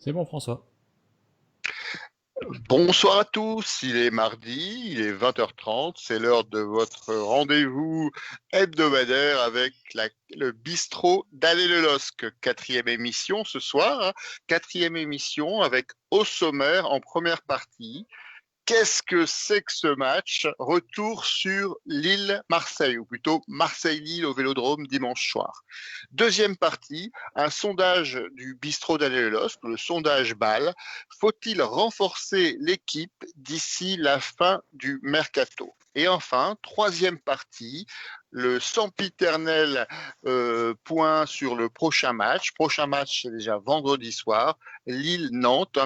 C'est bon, François. Bonsoir à tous, il est mardi, il est 20h30, c'est l'heure de votre rendez-vous hebdomadaire avec le bistrot d'Allez-le-Losc. Quatrième émission ce soir, hein. Quatrième émission avec au sommaire en première partie. Qu'est-ce que c'est que ce match? Retour sur Lille-Marseille, ou plutôt Marseille-Lille au Vélodrome dimanche soir. Deuxième partie, un sondage du bistrot d'Allé-le-Losc, le sondage BAL. Faut-il renforcer l'équipe d'ici la fin du mercato? Et enfin, troisième partie, le sempiternel point sur le prochain match. Prochain match, c'est déjà vendredi soir, Lille-Nantes.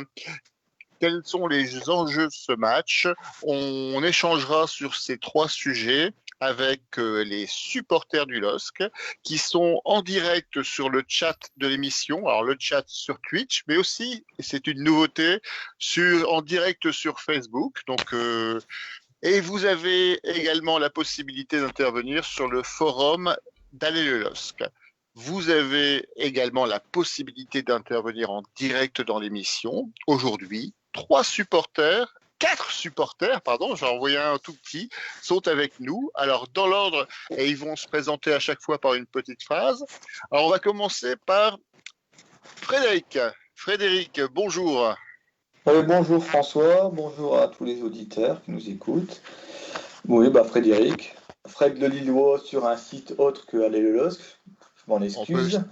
Quels sont les enjeux de ce match? On échangera sur ces trois sujets avec les supporters du LOSC qui sont en direct sur le chat de l'émission. Alors le chat sur Twitch, mais aussi, et c'est une nouveauté, en direct sur Facebook. Et vous avez également la possibilité d'intervenir sur le forum d'Aller le LOSC. Vous avez également la possibilité d'intervenir en direct dans l'émission. Aujourd'hui, quatre supporters, pardon, j'en envoyé un tout petit, sont avec nous. Alors, dans l'ordre, et ils vont se présenter à chaque fois par une petite phrase. Alors, on va commencer par Frédéric. Frédéric, bonjour. Bonjour François, bonjour à tous les auditeurs qui nous écoutent. Oui, Frédéric, Fred le Lillois sur un site autre que Allez-le-Losc, je m'en excuse.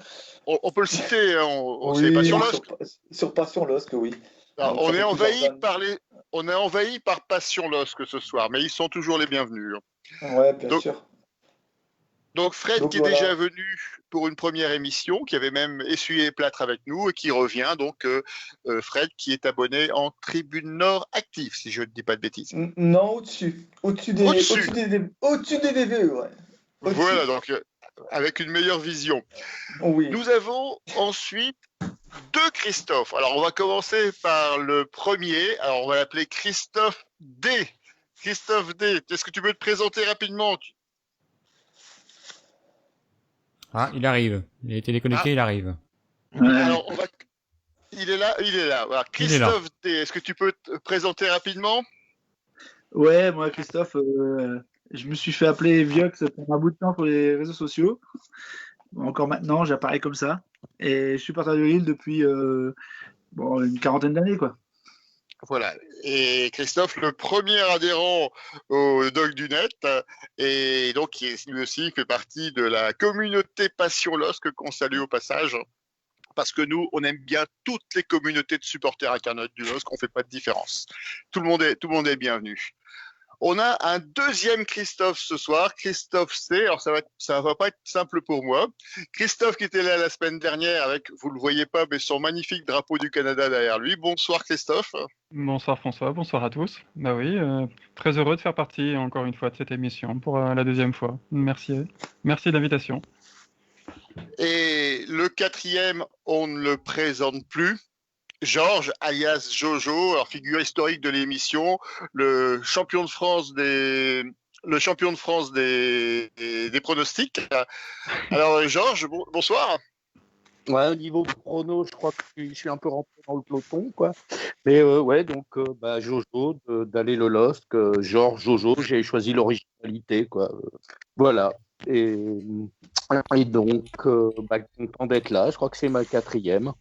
On peut le citer, hein, c'est Oui, Passion Losc. sur Passion Losc, oui. Alors, Donc, ça fait plusieurs années. on est envahi par Passion Losc ce soir, mais ils sont toujours les bienvenus. Ouais, bien Donc, sûr. donc Fred Donc qui est voilà. déjà venu pour une première émission, qui avait même essuyé les plâtres avec nous et qui revient. Donc Fred qui est abonné en Tribune Nord active, si je ne dis pas de bêtises. Non, au-dessus. Au-dessus. Au-dessus des DVE, ouais. Au-dessus. Voilà, donc avec une meilleure vision. Oui. Nous avons ensuite deux Christophe. Alors on va commencer par le premier. Alors on va l'appeler Christophe D. Christophe D, est-ce que tu peux te présenter rapidement? Ah, il arrive. Il a été déconnecté, il arrive. Alors il est là, il est là. Voilà. Il est là. Christophe D, est-ce que tu peux te présenter rapidement? Ouais, moi, Christophe, je me suis fait appeler Viox pendant un bout de temps sur les réseaux sociaux. Encore maintenant, j'apparais comme ça. Et je suis parti de Lille depuis une quarantaine d'années, quoi. Voilà. Et Christophe, le premier adhérent au Doc du Net, et donc qui lui aussi fait partie de la communauté Passion LOSC qu'on salue au passage. Parce que nous, on aime bien toutes les communautés de supporters Internet du LOSC, on ne fait pas de différence. Tout le monde est bienvenu. On a un deuxième Christophe ce soir, Christophe C. Alors ça va pas être simple pour moi. Christophe qui était là la semaine dernière avec, vous le voyez pas, mais son magnifique drapeau du Canada derrière lui. Bonsoir Christophe. Bonsoir François, bonsoir à tous. Bah oui, très heureux de faire partie encore une fois de cette émission pour la deuxième fois. Merci de l'invitation. Et le quatrième, on ne le présente plus. Georges, alias Jojo, alors figure historique de l'émission, le champion de France des pronostics. Alors Georges, bonsoir. Ouais, au niveau prono, je crois que je suis un peu rentré dans le peloton, quoi. Mais ouais, donc Jojo d'aller le LOSC, Georges Jojo, j'ai choisi l'originalité, quoi. Voilà. Et donc, content d'être là. Je crois que c'est ma quatrième.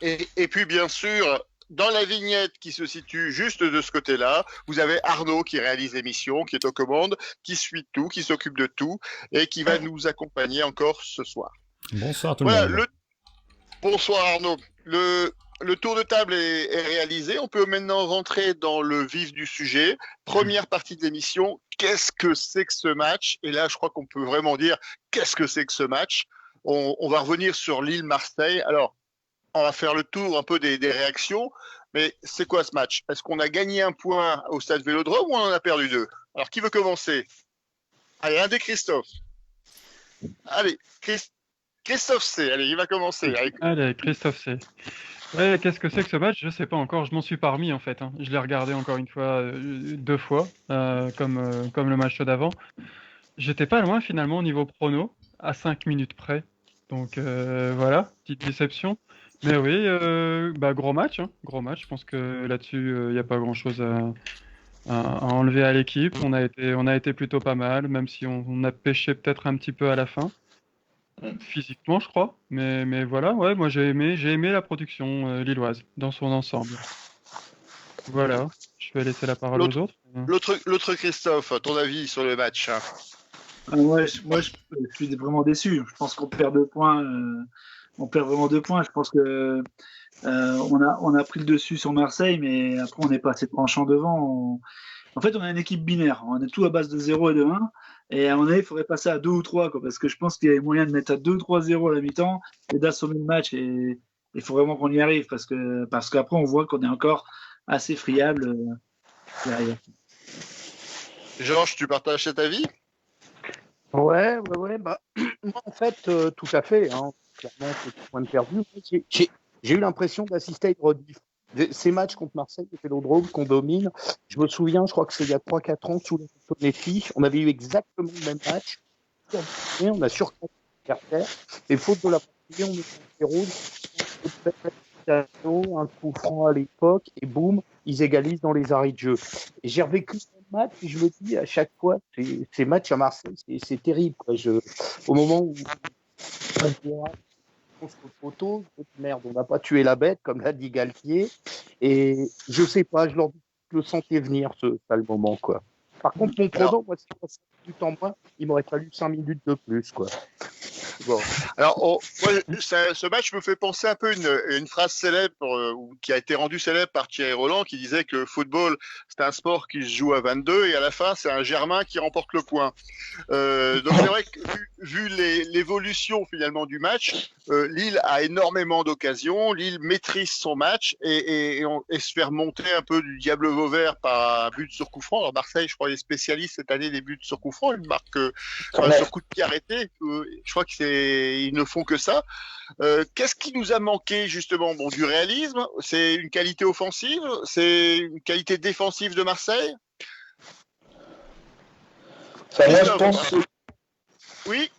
Et puis bien sûr, dans la vignette qui se situe juste de ce côté-là, vous avez Arnaud qui réalise l'émission, qui est aux commandes, qui suit tout, qui s'occupe de tout et qui va nous accompagner encore ce soir. Bonsoir tout le monde. Bonsoir Arnaud. Le tour de table est réalisé. On peut maintenant rentrer dans le vif du sujet. Première partie de l'émission. Qu'est-ce que c'est que ce match? Et là, je crois qu'on peut vraiment dire qu'est-ce que c'est que ce match? On va revenir sur Lille-Marseille. Alors, on va faire le tour un peu des réactions. Mais c'est quoi ce match? Est-ce qu'on a gagné un point au stade Vélodrome ou on en a perdu deux? Alors, qui veut commencer? Allez, un des Christophe. Allez, Christophe C. Allez, il va commencer. Allez, Christophe C. Ouais, qu'est-ce que c'est que ce match? Je sais pas encore, je m'en suis pas remis en fait. Je l'ai regardé encore une fois, deux fois, comme le match d'avant. J'étais pas loin finalement au niveau prono, à 5 minutes près. Donc voilà, petite déception. Mais oui, gros match, hein. Gros match. Je pense que là-dessus, il n'y a pas grand-chose à enlever à l'équipe. On a été plutôt pas mal, même si on a pêché peut-être un petit peu à la fin, physiquement, je crois. Mais voilà, ouais, moi j'ai aimé la production lilloise dans son ensemble. Voilà, je vais laisser la parole aux autres. L'autre Christophe, ton avis sur le match, hein? Je suis vraiment déçu. Je pense qu'on perd 2 points. On perd vraiment 2 points. Je pense que on a pris le dessus sur Marseille, mais après on n'est pas assez tranchant devant. En fait, on a une équipe binaire. On est tout à base de 0 et de 1. Et à mon avis, il faudrait passer à 2 ou 3, quoi, parce que je pense qu'il y a moyen de mettre à 2-3-0 à la mi-temps et d'assommer le match. Et il faut vraiment qu'on y arrive, parce qu'après, on voit qu'on est encore assez friable derrière. Georges, tu partages cet avis? Ouais, bah, moi, en fait, tout à fait, hein, clairement, c'est tout point de perdu. J'ai eu l'impression d'assister à une rediff. Ces matchs contre Marseille, le Vélodrome, qu'on domine, je me souviens, je crois que c'est il y a 3-4 ans, sous les Antonetti, on avait eu exactement le même match. On a surclassé Carter, et faute de la partie, on est en rouge, un coup franc à l'époque, et boum, ils égalisent dans les arrêts de jeu. Et j'ai revécu le match, et je me dis à chaque fois, ces matchs à Marseille, c'est terrible, quoi. Au moment où contre le poteau, merde, on n'a pas tué la bête, comme l'a dit Galtier. Et je sais pas, je le sentais venir, ça, le moment, quoi. Par contre, mon prono, moi, si on 5 minutes en moins, il m'aurait fallu 5 minutes de plus, quoi. Bon. Alors, ce match me fait penser un peu à une phrase célèbre qui a été rendue célèbre par Thierry Roland, qui disait que football, c'est un sport qui se joue à 22 et à la fin, c'est un Germain qui remporte le point. Donc, c'est vrai que vu l'évolution finalement du match, Lille a énormément d'occasions. Lille maîtrise son match et se fait remonter un peu du diable Vauvert par un but sur coup franc. Alors, Marseille, je crois, est spécialiste cette année des buts sur coup franc. Ils marquent sur coup de pied arrêté. Je crois qu'ils ne font que ça. Qu'est-ce qui nous a manqué justement? Bon, du réalisme, c'est une qualité offensive, c'est une qualité défensive de Marseille. Enfin, moi, je pense. Oui.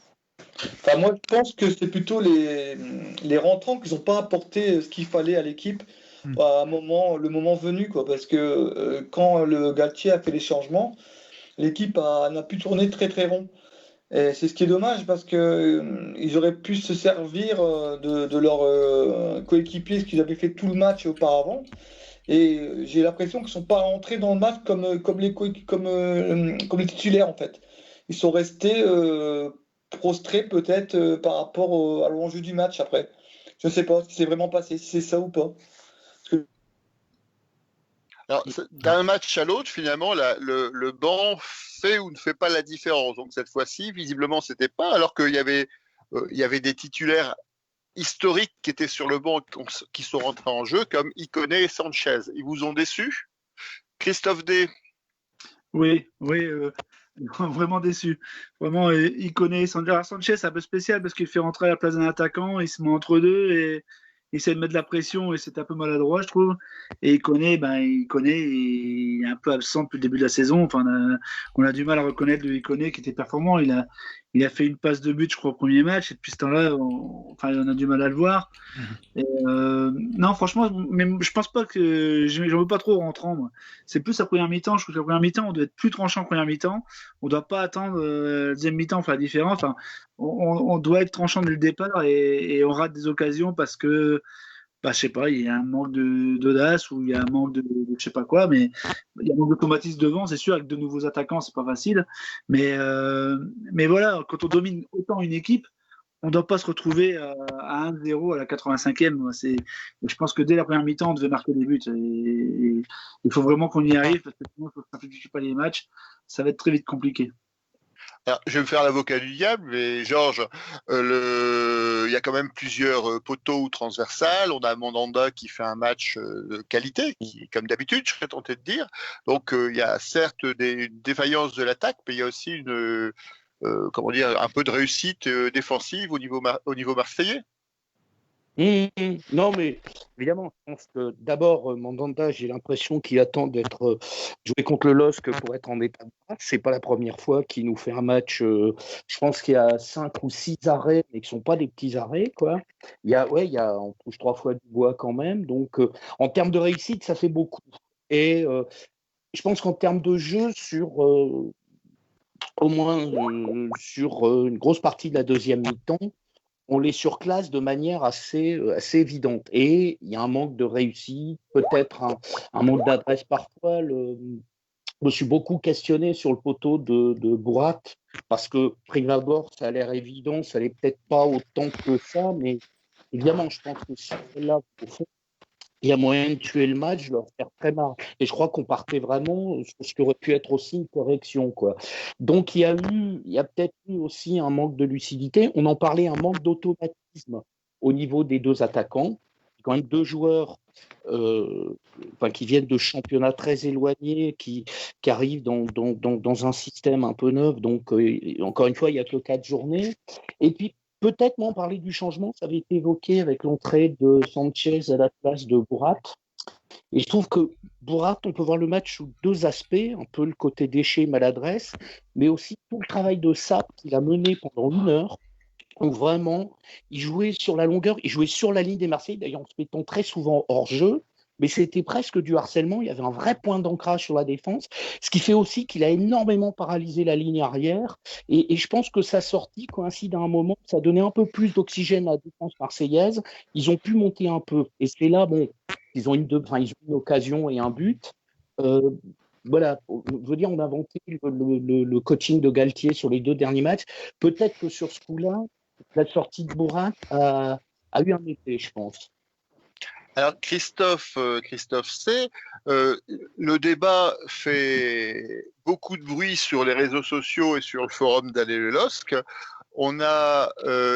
Enfin, moi, je pense que c'est plutôt les rentrants qui n'ont pas apporté ce qu'il fallait à l'équipe à le moment venu, quoi. Parce que quand le Galtier a fait les changements, l'équipe n'a pu tourner très très rond. Et c'est ce qui est dommage parce que ils auraient pu se servir de leur coéquipier, ce qu'ils avaient fait tout le match auparavant. Et j'ai l'impression qu'ils ne sont pas rentrés dans le match comme les titulaires en fait. Ils sont restés prostrés peut-être par rapport à l'enjeu du match après. Je ne sais pas ce qui s'est vraiment passé, si c'est ça ou pas. Alors, d'un match à l'autre, finalement, le banc fait ou ne fait pas la différence. Donc cette fois-ci, visiblement, c'était pas, alors qu'il y avait des titulaires historiques qui étaient sur le banc, qui sont rentrés en jeu, comme Ikoné et Sanchez. Ils vous ont déçu? Christophe D. Oui, vraiment déçu. Vraiment, Ikoné, Sanchez, c'est un peu spécial parce qu'il fait rentrer à la place d'un attaquant, il se met entre deux et il essaie de mettre de la pression et c'est un peu maladroit, je trouve. Et il est un peu absent depuis le début de la saison. Enfin, on a du mal à reconnaître le Ikoné qui était performant. Il a fait une passe de but, je crois, au premier match. Et depuis ce temps-là, on a du mal à le voir. Et, non, franchement, mais je pense pas que j'en veux pas trop rentrant. Moi. C'est plus la première mi-temps. Je trouve que la première mi-temps, on doit être plus tranchant en première mi-temps. On doit pas attendre la deuxième mi-temps pour faire la différence. Enfin, on doit être tranchant dès le départ et on rate des occasions parce que, je sais pas, il y a un manque d'audace ou il y a un manque de je sais pas quoi, mais il y a un manque d'automatisme devant, c'est sûr, avec de nouveaux attaquants, c'est pas facile. Mais voilà, quand on domine autant une équipe, on ne doit pas se retrouver à 1-0 à la 85e. Je pense que dès la première mi-temps, on devait marquer des buts. Et il faut vraiment qu'on y arrive parce que sinon, si on ne simplifie pas les matchs, ça va être très vite compliqué. Alors, je vais me faire l'avocat du diable, mais Georges, il y a quand même plusieurs poteaux ou transversales. On a Mandanda qui fait un match de qualité, qui, comme d'habitude, je serais tenté de dire. Donc, il y a certes des défaillances de l'attaque, mais il y a aussi un peu de réussite défensive au niveau marseillais. Non, mais Évidemment, je pense que d'abord, Mandanda, j'ai l'impression qu'il attend d'être joué contre le LOSC pour être en état de grâce. C'est pas la première fois qu'il nous fait un match. Je pense qu'il y a 5 ou 6 arrêts, mais qui sont pas des petits arrêts, quoi. On touche 3 fois du bois quand même. Donc, en termes de réussite, ça fait beaucoup. Et je pense qu'en termes de jeu, au moins sur une grosse partie de la deuxième mi-temps, on les surclasse de manière assez évidente. Et il y a un manque de réussite, peut-être un manque d'adresse parfois. Je me suis beaucoup questionné sur le poteau de Bourrat, parce que prime abord, ça a l'air évident, ça l'est peut-être pas autant que ça, mais évidemment, je pense que si là, au fond, il y a moyen de tuer le match, de leur faire très mal. Et je crois qu'on partait vraiment sur ce qui aurait pu être aussi une correction, quoi. Donc, il y a peut-être eu aussi un manque de lucidité. On en parlait, un manque d'automatisme au niveau des deux attaquants. Quand même deux joueurs qui viennent de championnats très éloignés, qui arrivent dans un système un peu neuf. Donc, encore une fois, il n'y a que 4 journées. Et puis, peut-être m'en parler du changement, ça avait été évoqué avec l'entrée de Sanchez à la place de Bourrat. Et je trouve que Bourrat, on peut voir le match sous 2 aspects, un peu le côté déchet, maladresse, mais aussi tout le travail de sape qu'il a mené pendant 1 heure, où vraiment, il jouait sur la longueur, il jouait sur la ligne des Marseillais, d'ailleurs en se mettant très souvent hors jeu, mais c'était presque du harcèlement, il y avait un vrai point d'ancrage sur la défense, ce qui fait aussi qu'il a énormément paralysé la ligne arrière, et je pense que sa sortie coïncide à un moment, ça donnait un peu plus d'oxygène à la défense marseillaise, ils ont pu monter un peu, et c'est là, ils ont une occasion et un but, voilà, je veux dire, on a inventé le coaching de Galtier sur les 2 derniers matchs, peut-être que sur ce coup-là, la sortie de Bourrat a eu un effet, je pense. Alors Christophe C, le débat fait beaucoup de bruit sur les réseaux sociaux et sur le forum d'Aller le LOSC. On a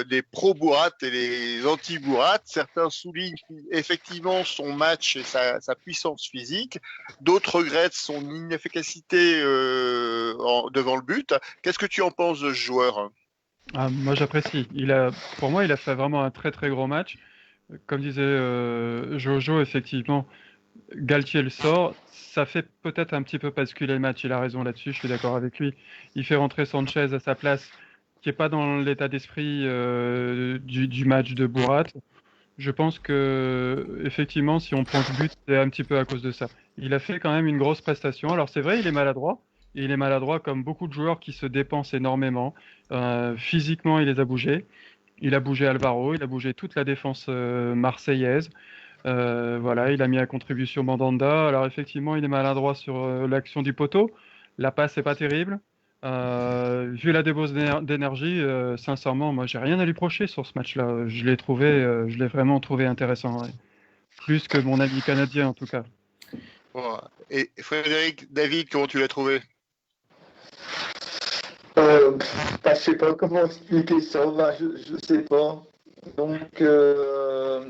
les pro-Bourrat et les anti-Bourrat. Certains soulignent effectivement son match et sa puissance physique. D'autres regrettent son inefficacité devant le but. Qu'est-ce que tu en penses de ce joueur ? Moi, j'apprécie. Pour moi, il a fait vraiment un très très gros match. Comme disait Jojo, effectivement, Galtier le sort. Ça fait peut-être un petit peu basculer le match. Il a raison là-dessus, je suis d'accord avec lui. Il fait rentrer Sanchez à sa place, qui n'est pas dans l'état d'esprit du match de Bourrat. Je pense que effectivement, si on prend ce but, c'est un petit peu à cause de ça. Il a fait quand même une grosse prestation. Alors c'est vrai, il est maladroit. Et il est maladroit comme beaucoup de joueurs qui se dépensent énormément. Physiquement, il les a bougés. Il a bougé Alvaro, il a bougé toute la défense marseillaise. Voilà, il a mis à contribution Mandanda. Alors effectivement, il est maladroit sur l'action du poteau. La passe n'est pas terrible. Vu la débauche d'énergie, sincèrement, moi, j'ai rien à lui reprocher sur ce match-là. Je l'ai vraiment trouvé intéressant, ouais. Plus que mon ami canadien en tout cas. Et Frédéric, David, comment tu l'as trouvé ? Je sais pas comment expliquer ça, je sais pas. Donc, il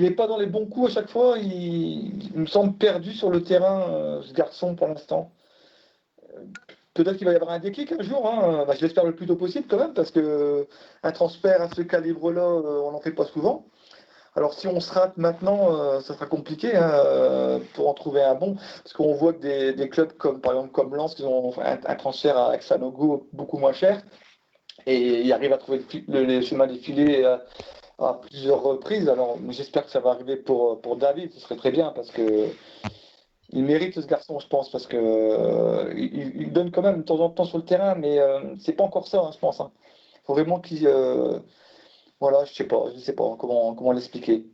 n'est pas dans les bons coups à chaque fois, il me semble perdu sur le terrain, ce garçon pour l'instant. Peut-être qu'il va y avoir un déclic un jour, hein. Je l'espère le plus tôt possible quand même, parce que un transfert à ce calibre-là, on n'en fait pas souvent. Alors si on se rate maintenant, ça sera compliqué pour en trouver un bon, parce qu'on voit que des clubs comme par exemple comme Lens, qui ont un transfert avec Sanogo beaucoup moins cher, et ils arrivent à trouver les chemins des filets à plusieurs reprises. Alors j'espère que ça va arriver pour David, ce serait très bien, parce que il mérite ce garçon, je pense, parce que il donne quand même de temps en temps sur le terrain, mais c'est pas encore ça, je pense. Il faut vraiment qu'il voilà, je sais pas comment l'expliquer.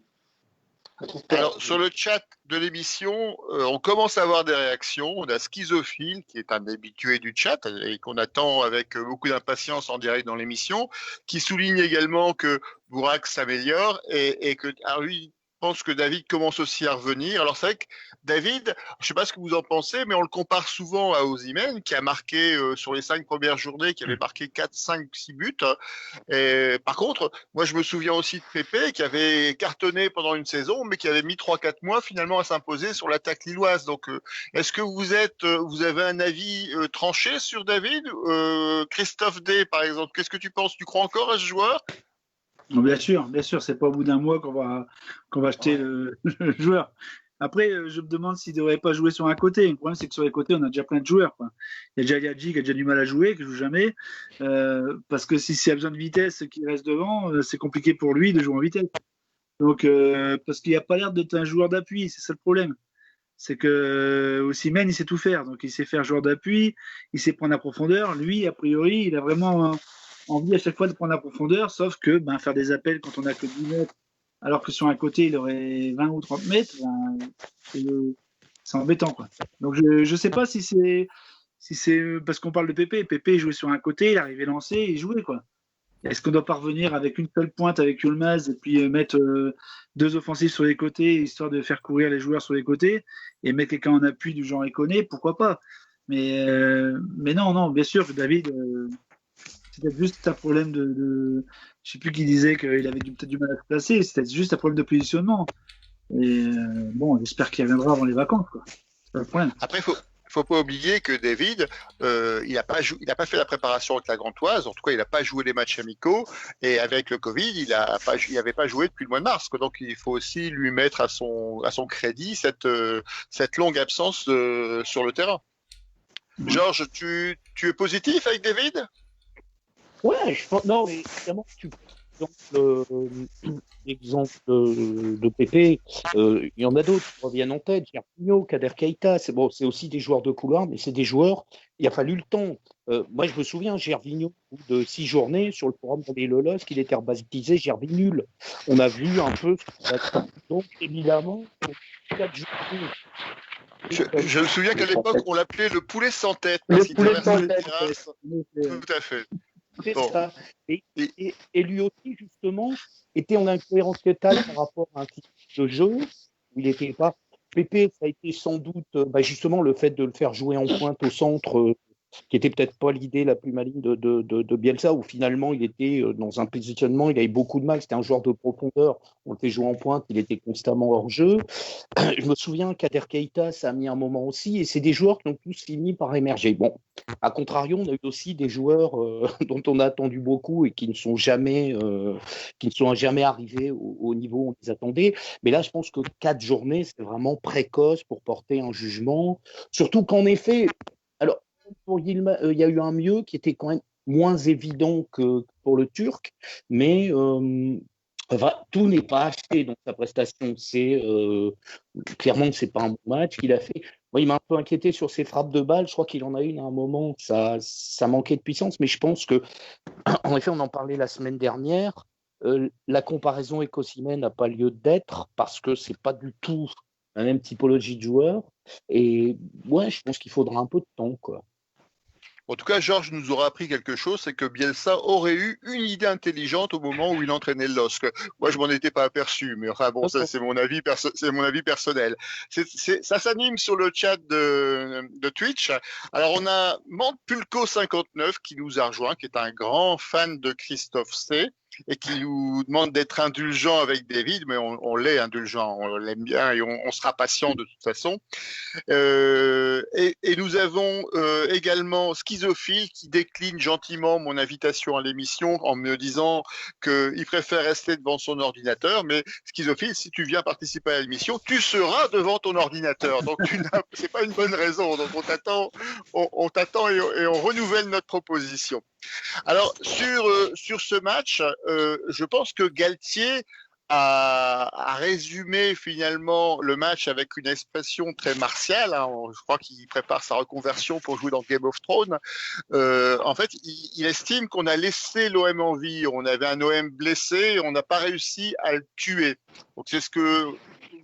Alors, sur le chat de l'émission, on commence à avoir des réactions. On a Schizophile, qui est un habitué du chat et qu'on attend avec beaucoup d'impatience en direct dans l'émission, qui souligne également que Bourak s'améliore et que lui pense que David commence aussi à revenir. Alors, c'est vrai que David, je ne sais pas ce que vous en pensez, mais on le compare souvent à Osimhen, qui a marqué sur les 5 premières journées, qui avait marqué 4, 5, 6 buts. Et, par contre, moi, je me souviens aussi de Pépé, qui avait cartonné pendant une saison, mais qui avait mis 3-4 mois finalement à s'imposer sur l'attaque lilloise. Donc, est-ce que vous avez un avis tranché sur David ? Christophe D, par exemple, qu'est-ce que tu penses ? Tu crois encore à ce joueur ? Bon, bien sûr, c'est pas au bout d'un mois qu'on va acheter le joueur. Après, je me demande s'il ne devrait pas jouer sur un côté. Le problème, c'est que sur les côtés, on a déjà plein de joueurs, quoi. Il y a déjà Yadji qui a déjà du mal à jouer, qui ne joue jamais. Parce que s'il a besoin de vitesse qui reste devant, c'est compliqué pour lui de jouer en vitesse. Donc, parce qu'il n'a pas l'air d'être un joueur d'appui, c'est ça le problème. C'est que Osimhen, il sait tout faire. Donc, il sait faire joueur d'appui, il sait prendre la profondeur. Lui, a priori, il a vraiment envie à chaque fois de prendre la profondeur, sauf que faire des appels quand on n'a que 10 mètres, alors que sur un côté, il aurait 20 ou 30 mètres, c'est embêtant, quoi. Donc, je ne sais pas si c'est parce qu'on parle de Pépé. Pépé jouait sur un côté, il arrivait lancé, il jouait, quoi. Est-ce qu'on doit parvenir avec une seule pointe avec Yilmaz et puis mettre deux offensifs sur les côtés, histoire de faire courir les joueurs sur les côtés et mettre quelqu'un en appui du genre Ikoné, pourquoi pas. Mais non, bien sûr que David, c'est peut-être juste un problème de je ne sais plus qui disait qu'il avait peut-être du mal à se placer, c'est peut-être juste un problème de positionnement. Et bon, j'espère qu'il reviendra avant les vacances, quoi. C'est pas le problème. Après, faut pas oublier que David, il n'a pas fait la préparation avec la Gantoise. En tout cas, il n'a pas joué les matchs amicaux. Et avec le Covid, il n'avait pas joué depuis le mois de mars. Donc, il faut aussi lui mettre à son crédit cette longue absence sur le terrain. Georges, tu es positif avec David? Ouais, je pense. Non, mais évidemment, tu prends l'exemple de Pépé. Il y en a d'autres qui reviennent en tête. Gervinho, Kader Keita, c'est aussi des joueurs de couloir, mais c'est des joueurs. Il a fallu le temps. Moi, je me souviens, Gervinho, au bout de 6 journées, sur le forum de Lelos, qu'il était rebaptisé Gervinul. On a vu un peu. Donc, évidemment, 4 journées. Je me souviens qu'à l'époque, on l'appelait le poulet sans tête. Le poulet sans tête. Tout à fait. C'est ça. Et lui aussi, justement, était en incohérence totale par rapport à un type de jeu où il n'était pas. Pépé, ça a été sans doute justement le fait de le faire jouer en pointe au centre, qui était peut-être pas l'idée la plus maligne de Bielsa, où finalement il était dans un positionnement, il avait beaucoup de mal, c'était un joueur de profondeur, on le fait jouer en pointe, il était constamment hors jeu. Je me souviens qu'Kader Keita, ça a mis un moment aussi, et c'est des joueurs qui ont tous fini par émerger. Bon, à contrario, on a eu aussi des joueurs dont on a attendu beaucoup et qui ne sont jamais arrivés au niveau où on les attendait. Mais là, je pense que 4 journées, c'est vraiment précoce pour porter un jugement, surtout qu'en effet, alors, pour Yilmaz, il y a eu un mieux qui était quand même moins évident que pour le Turc, mais tout n'est pas acheté dans sa prestation. Clairement, c'est pas un bon match qu'il a fait. Moi, il m'a un peu inquiété sur ses frappes de balle. Je crois qu'il en a une à un moment, ça manquait de puissance, mais je pense que, en effet, on en parlait la semaine dernière. La comparaison avec Osimhen n'a pas lieu d'être parce que c'est pas du tout la même typologie de joueur. Et ouais, je pense qu'il faudra un peu de temps, quoi. En tout cas, Georges nous aura appris quelque chose, c'est que Bielsa aurait eu une idée intelligente au moment où il entraînait le LOSC. Moi, je m'en étais pas aperçu, mais enfin bon, ça, c'est mon avis personnel. Ça s'anime sur le chat de Twitch. Alors, on a Mantpulco59 qui nous a rejoint, qui est un grand fan de Christophe C. Et qui nous demande d'être indulgent avec David, mais on l'est indulgent, on l'aime bien et on sera patient de toute façon. Et nous avons également Schizophile qui décline gentiment mon invitation à l'émission en me disant qu'il préfère rester devant son ordinateur, mais Schizophile, si tu viens participer à l'émission, tu seras devant ton ordinateur. Donc c'est pas une bonne raison. Donc on t'attend et on renouvelle notre proposition. Alors sur ce match, je pense que Galtier a résumé finalement le match avec une expression très martiale. Hein. Je crois qu'il prépare sa reconversion pour jouer dans Game of Thrones. En fait, il estime qu'on a laissé l'OM en vie. On avait un OM blessé et on n'a pas réussi à le tuer. Donc c'est ce que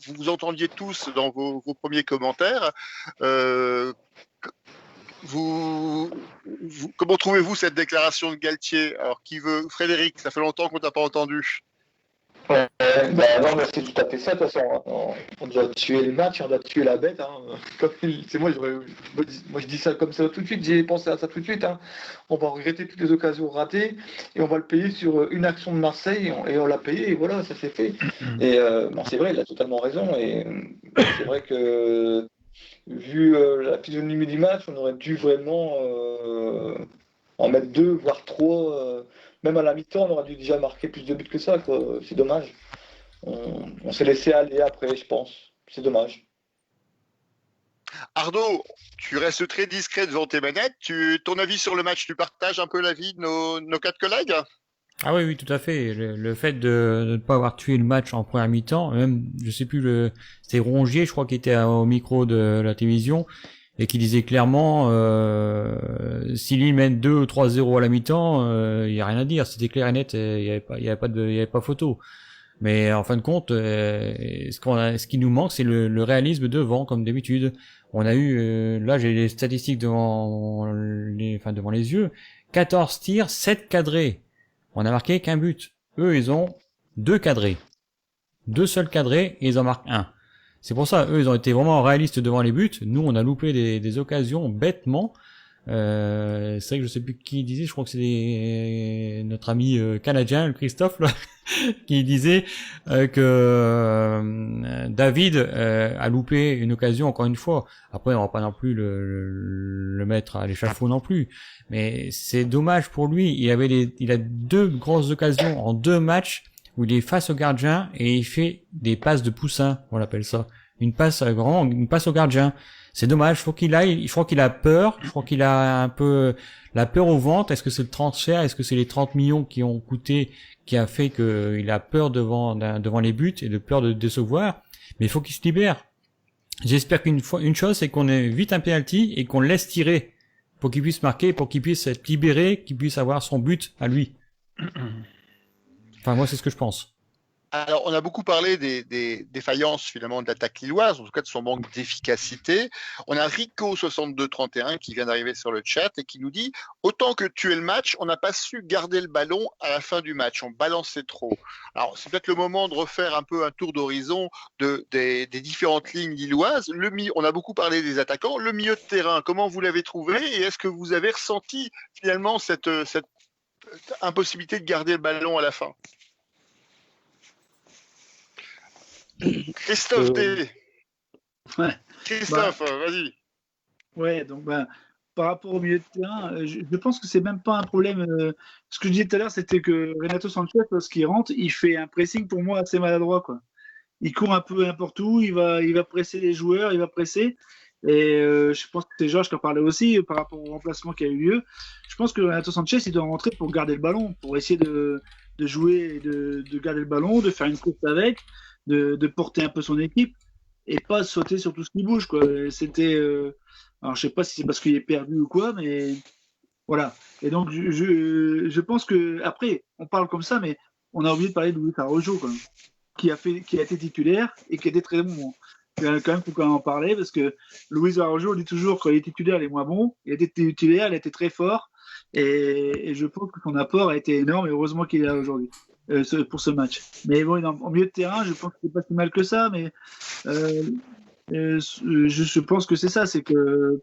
vous entendiez tous dans vos premiers commentaires. Comment trouvez-vous cette déclaration de Galtier? Alors, qui veut? Frédéric, ça fait longtemps qu'on t'a pas entendu. Non, mais c'est tout à fait ça. De toute façon, on doit tuer le match, on doit tuer la bête. Hein. C'est moi, je dis ça comme ça tout de suite. J'ai pensé à ça tout de suite. Hein. On va regretter toutes les occasions ratées et on va le payer sur une action de Marseille et on l'a payé. Et voilà, ça s'est fait. Et c'est vrai, il a totalement raison. Et c'est vrai que vu la physionomie du match, on aurait dû vraiment en mettre 2, voire 3 même à la mi-temps, on aurait dû déjà marquer plus de buts que ça, quoi. C'est dommage. On s'est laissé aller après, je pense. C'est dommage. Arnaud, tu restes très discret devant tes manettes. Ton avis sur le match, tu partages un peu l'avis de nos 4 collègues? Ah oui, oui, tout à fait. Le fait de ne pas avoir tué le match en première mi-temps, même, je sais plus, c'était Rongier, je crois, qui était au micro de la télévision, et qui disait clairement, si Lille mène 2 ou 3-0 à la mi-temps, il y a rien à dire. C'était clair et net, il y avait pas photo. Mais en fin de compte, ce qui nous manque, c'est le réalisme devant, comme d'habitude. On a eu, là j'ai les statistiques devant les yeux, 14 tirs, 7 cadrés. On a marqué qu'un but. Eux, ils ont 2 cadrés. 2 seuls cadrés et ils en marquent un. C'est pour ça, eux, ils ont été vraiment réalistes devant les buts. Nous, on a loupé des occasions bêtement. C'est vrai que je sais plus qui disait, je crois que c'est notre ami canadien, le Christophe, là, qui disait que David a loupé une occasion encore une fois. Après, on va pas non plus le mettre à l'échafaud non plus, mais c'est dommage pour lui. Il a 2 grosses occasions en 2 matchs où il est face au gardien et il fait des passes de poussin, on l'appelle ça, une passe au gardien. C'est dommage, faut qu'il aille, je crois qu'il a peur, je crois qu'il a un peu la peur au ventre. Est-ce que c'est le transfert, est-ce que c'est les 30 millions qui ont coûté, qui a fait qu'il a peur devant les buts et de peur de décevoir? Mais il faut qu'il se libère. J'espère une chose, c'est qu'on ait vite un penalty et qu'on le laisse tirer pour qu'il puisse marquer, pour qu'il puisse être libéré, qu'il puisse avoir son but à lui. Enfin, moi, c'est ce que je pense. Alors, on a beaucoup parlé des défaillances finalement de l'attaque lilloise, en tout cas de son manque d'efficacité. On a Rico6231 qui vient d'arriver sur le chat et qui nous dit « Autant que tuer le match, on n'a pas su garder le ballon à la fin du match, on balançait trop. » Alors, c'est peut-être le moment de refaire un peu un tour d'horizon des différentes lignes lilloises. On a beaucoup parlé des attaquants. Le milieu de terrain, comment vous l'avez trouvé et est-ce que vous avez ressenti finalement cette impossibilité de garder le ballon à la fin? Christophe D. Ouais. Christophe, vas-y. Ouais, donc par rapport au milieu de terrain, je pense que c'est même pas un problème. Ce que je disais tout à l'heure, c'était que Renato Sanchez, lorsqu'il rentre, il fait un pressing pour moi assez maladroit, quoi. Il court un peu n'importe où, il va presser les joueurs, il va presser. Et je pense que c'est Georges qui en parlait aussi par rapport au remplacement qui a eu lieu. Je pense que Renato Sanchez, il doit rentrer pour garder le ballon, pour essayer de jouer et de garder le ballon, de faire une course avec, de porter un peu son équipe et pas sauter sur tout ce qui bouge, quoi. C'était alors je sais pas si c'est parce qu'il est perdu ou quoi, mais voilà. Et donc je pense que après on parle comme ça, mais on a oublié de parler de Luis Araujo, quoi, qui a été titulaire et qui était très bon. Quand même, faut quand même en parler parce que Luis Araujo, on dit toujours quand il est titulaire, il est moins bon. Il était titulaire, il était très fort et je pense que son apport a été énorme et heureusement qu'il est là aujourd'hui pour ce match. Mais bon, en milieu de terrain, je pense que c'est pas si mal que ça, mais je pense que c'est ça, c'est que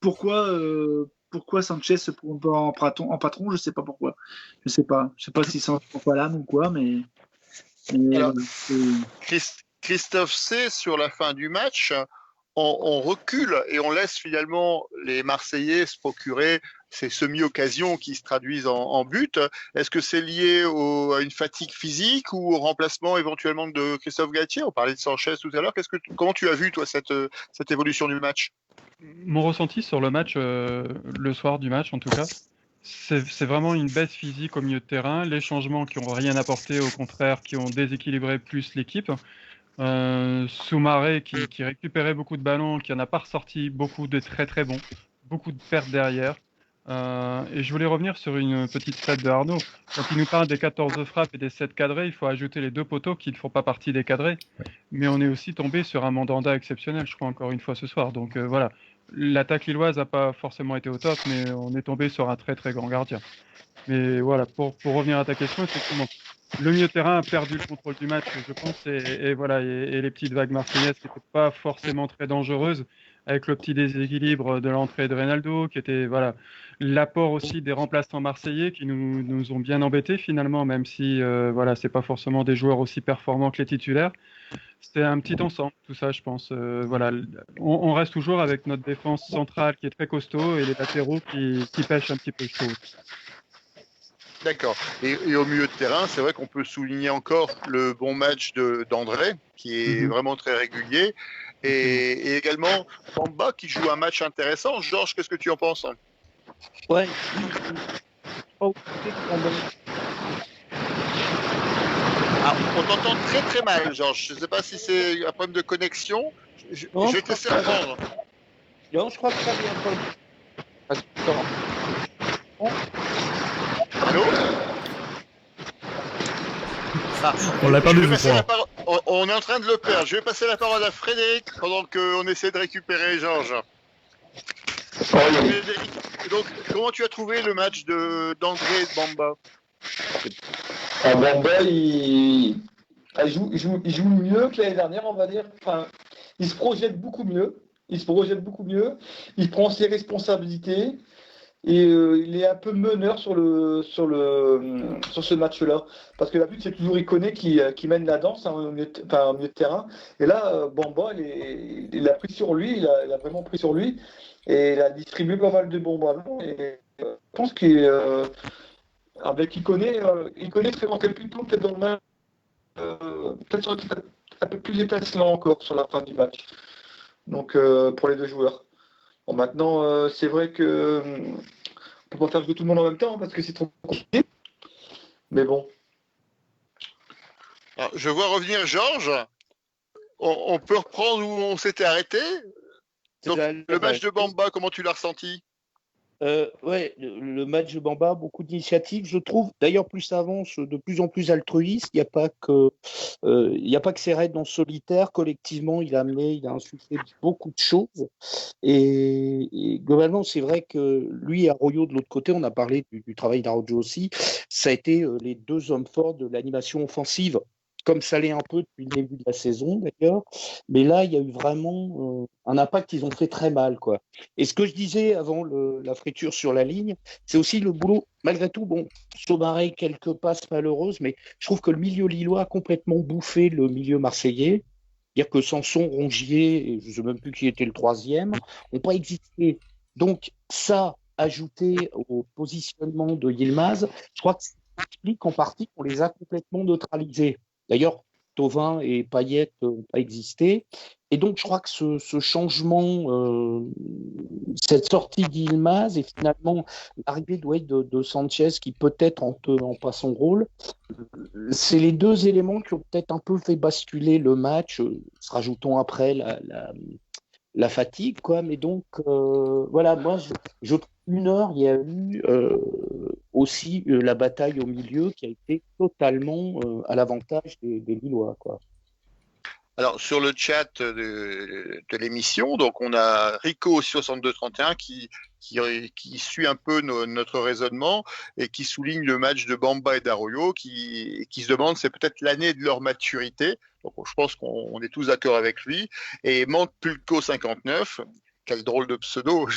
pourquoi Sanchez se prend pas en patron, je sais pas pourquoi. Je sais pas si c'est pas l'âme ou quoi, mais Alors, voilà, Christophe C, sur la fin du match, on recule et on laisse finalement les Marseillais se procurer ces semi-occasions qui se traduisent en but. Est-ce que c'est lié à une fatigue physique ou au remplacement éventuellement de Christophe Galtier? On parlait de Sanchez tout à l'heure. Comment tu as vu, toi, cette évolution du match? Mon ressenti sur le match, le soir du match en tout cas, c'est vraiment une baisse physique au milieu de terrain. Les changements qui n'ont rien apporté, au contraire, qui ont déséquilibré plus l'équipe. Soumaré qui récupérait beaucoup de ballons, qui n'en a pas ressorti beaucoup de très très bons, beaucoup de pertes derrière. Et je voulais revenir sur une petite stat de Arnaud. Quand il nous parle des 14 frappes et des 7 cadrés, il faut ajouter les 2 poteaux qui ne font pas partie des cadrés. Ouais. Mais on est aussi tombé sur un Mandanda exceptionnel, je crois, encore une fois ce soir. Donc voilà, l'attaque lilloise n'a pas forcément été au top, mais on est tombé sur un très très grand gardien. Mais voilà, pour revenir à ta question, effectivement, le milieu de terrain a perdu le contrôle du match, je pense, et voilà, et les petites vagues marseillaises qui n'étaient pas forcément très dangereuses, avec le petit déséquilibre de l'entrée de Reynaldo, qui était voilà, l'apport aussi des remplaçants marseillais qui nous ont bien embêtés finalement, même si voilà, c'est pas forcément des joueurs aussi performants que les titulaires. C'était un petit ensemble, tout ça, je pense. Voilà, on reste toujours avec notre défense centrale qui est très costaud et les latéraux qui pêchent un petit peu, je trouve. D'accord. Et au milieu de terrain, c'est vrai qu'on peut souligner encore le bon match d'André, qui est vraiment très régulier. Et également Bamba, qui joue un match intéressant. Georges, qu'est-ce que tu en penses? Ouais. Ah, on t'entend très très mal, Georges. Je ne sais pas si c'est un problème de connexion. Je vais t'essayer de reprendre. Non, je crois que ça vient pas. Allô? Ah, On l'a perdu, je crois. on est en train de le perdre. Je vais passer la parole à Frédéric pendant qu'on essaie de récupérer Georges. Frédéric, donc, comment tu as trouvé le match d'André et de Bamba? Bamba, il joue mieux que l'année dernière, on va dire. Enfin, il se projette beaucoup mieux. Il prend ses responsabilités. Et il est un peu meneur sur ce match-là. Parce que d'habitude, c'est toujours Iconé qui mène la danse au milieu de terrain. Et là, Bamba, il a pris sur lui, il a vraiment pris sur lui. Et il a distribué pas mal de bons ballons. Et je pense qu'avec Iconé se rentrait plutôt peut-être dans le match. Peut-être un peu plus étincelant encore sur la fin du match. Donc, pour les deux joueurs. Bon, maintenant, c'est vrai que on peut pas faire jouer tout le monde en même temps parce que c'est trop compliqué. Mais bon. Alors, je vois revenir Georges. On peut reprendre où on s'était arrêté. Donc, le match de Bamba, comment tu l'as ressenti? Ouais, le match de Bamba, beaucoup d'initiatives, je trouve. D'ailleurs, plus ça avance, de plus en plus altruiste. Il n'y a pas que ses raids en solitaire. Collectivement, il a insufflé beaucoup de choses. Et globalement, c'est vrai que lui et Arroyo, de l'autre côté, on a parlé du travail d'Arroyo aussi. Ça a été les deux hommes forts de l'animation offensive, comme ça l'est un peu depuis le début de la saison d'ailleurs. Mais là, il y a eu vraiment un impact, ils ont fait très mal, quoi. Et ce que je disais avant la friture sur la ligne, c'est aussi le boulot, malgré tout, bon, Saumarez, quelques passes malheureuses, mais je trouve que le milieu lillois a complètement bouffé le milieu marseillais. C'est-à-dire que Sanson, Rongier, et je ne sais même plus qui était le troisième, n'ont pas existé. Donc ça, ajouté au positionnement de Yilmaz, je crois que ça explique en partie qu'on les a complètement neutralisés. D'ailleurs, Thauvin et Payet n'ont pas existé. Et donc, je crois que ce changement, cette sortie d'Yilmaz et finalement l'arrivée de Sanchez qui peut-être en pas son rôle, c'est les deux éléments qui ont peut-être un peu fait basculer le match, se rajoutant après la fatigue, quoi. Mais donc, voilà, moi, je trouve une heure, il y a eu aussi la bataille au milieu qui a été totalement à l'avantage des Lillois, quoi. Alors, sur le chat de l'émission, donc on a Rico 6231 qui suit un peu notre raisonnement et qui souligne le match de Bamba et d'Arroyo, qui se demande c'est peut-être l'année de leur maturité. Donc, je pense qu'on est tous d'accord avec lui. Et Montpulco 59, quel drôle de pseudo,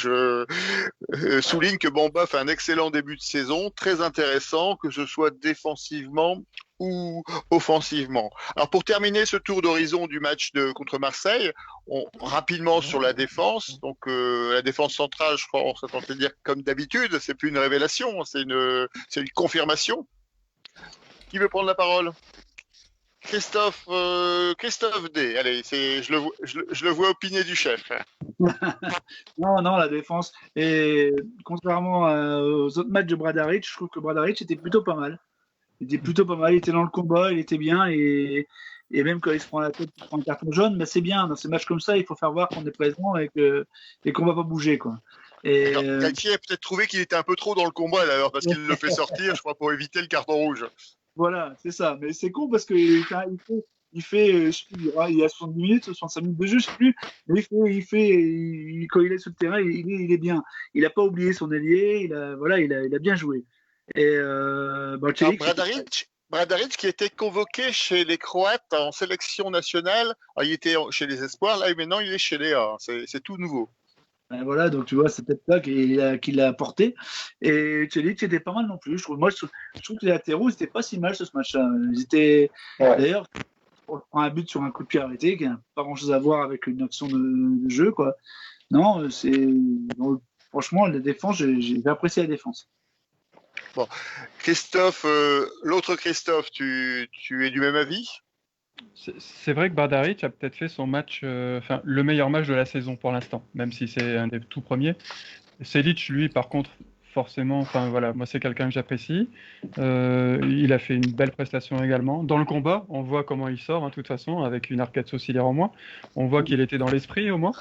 souligne que Bamba fait un excellent début de saison, très intéressant, que ce soit défensivement ou offensivement. Alors pour terminer ce tour d'horizon du match contre Marseille, rapidement sur la défense. Donc la défense centrale, je crois, on serait tenté de dire comme d'habitude, c'est plus une révélation, c'est une confirmation. Qui veut prendre la parole? Christophe D. Allez, je le vois opiner du chef. Non, la défense. Et contrairement aux autres matchs de Bradaric, je trouve que Bradaric était plutôt pas mal. Il était dans le combat, il était bien. Et même quand il se prend la tête, il prend un carton jaune, mais c'est bien. Dans ces matchs comme ça, il faut faire voir qu'on est présent et qu'on va pas bouger, quoi. Et Galtier a peut-être trouvé qu'il était un peu trop dans le combat d'ailleurs, parce qu'il le fait sortir, je crois, pour éviter le carton rouge. Voilà, c'est ça. Mais c'est con parce qu'il fait, je sais plus, il y a 70 minutes, 65 minutes de jeu, je sais plus. Mais quand il est sur le terrain, il est bien. Il n'a pas oublié son ailier, il a bien joué. Et Bradaric qui était convoqué chez les Croates en sélection nationale. Alors, il était chez les Espoirs, là, et maintenant il est chez les A. C'est tout nouveau. Voilà, donc tu vois, c'est peut-être ça qu'il a apporté. Et Celic était pas mal non plus. Je trouve que les latéraux, c'était pas si mal ce match-là. D'ailleurs, on prend un but sur un coup de pied arrêté qui n'a pas grand-chose à voir avec une action de jeu, quoi. Non, franchement, la défense, j'ai apprécié la défense. Bon, Christophe, l'autre Christophe, tu es du même avis? C'est vrai que Bardaric a peut-être fait son match, le meilleur match de la saison pour l'instant, même si c'est un des tout premiers. Selic, lui, par contre, forcément, voilà, moi c'est quelqu'un que j'apprécie. Il a fait une belle prestation également. Dans le combat, on voit comment il sort, de toute façon, avec une arcade sourcilière en moins. On voit qu'il était dans l'esprit au moins.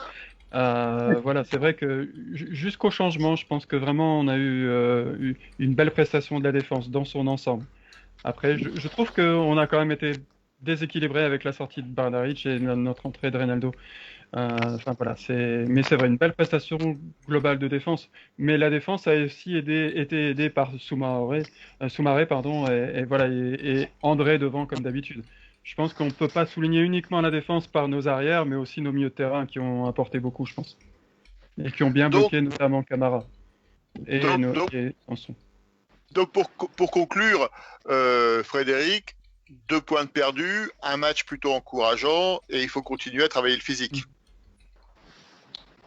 Voilà, c'est vrai que jusqu'au changement, je pense que vraiment on a eu une belle prestation de la défense dans son ensemble. Après, je trouve qu'on a quand même été déséquilibré avec la sortie de Bardaric et notre entrée de Reynaldo. Voilà, mais c'est vrai, une belle prestation globale de défense. Mais la défense a aussi été aidée par Soumaré, pardon, et voilà, et André devant comme d'habitude. Je pense qu'on ne peut pas souligner uniquement la défense par nos arrières, mais aussi nos milieux de terrain qui ont apporté beaucoup, je pense. Et qui ont bien bloqué, notamment Camara et Sanson. Donc pour conclure, Frédéric, 2 points de perdus, un match plutôt encourageant, et il faut continuer à travailler le physique.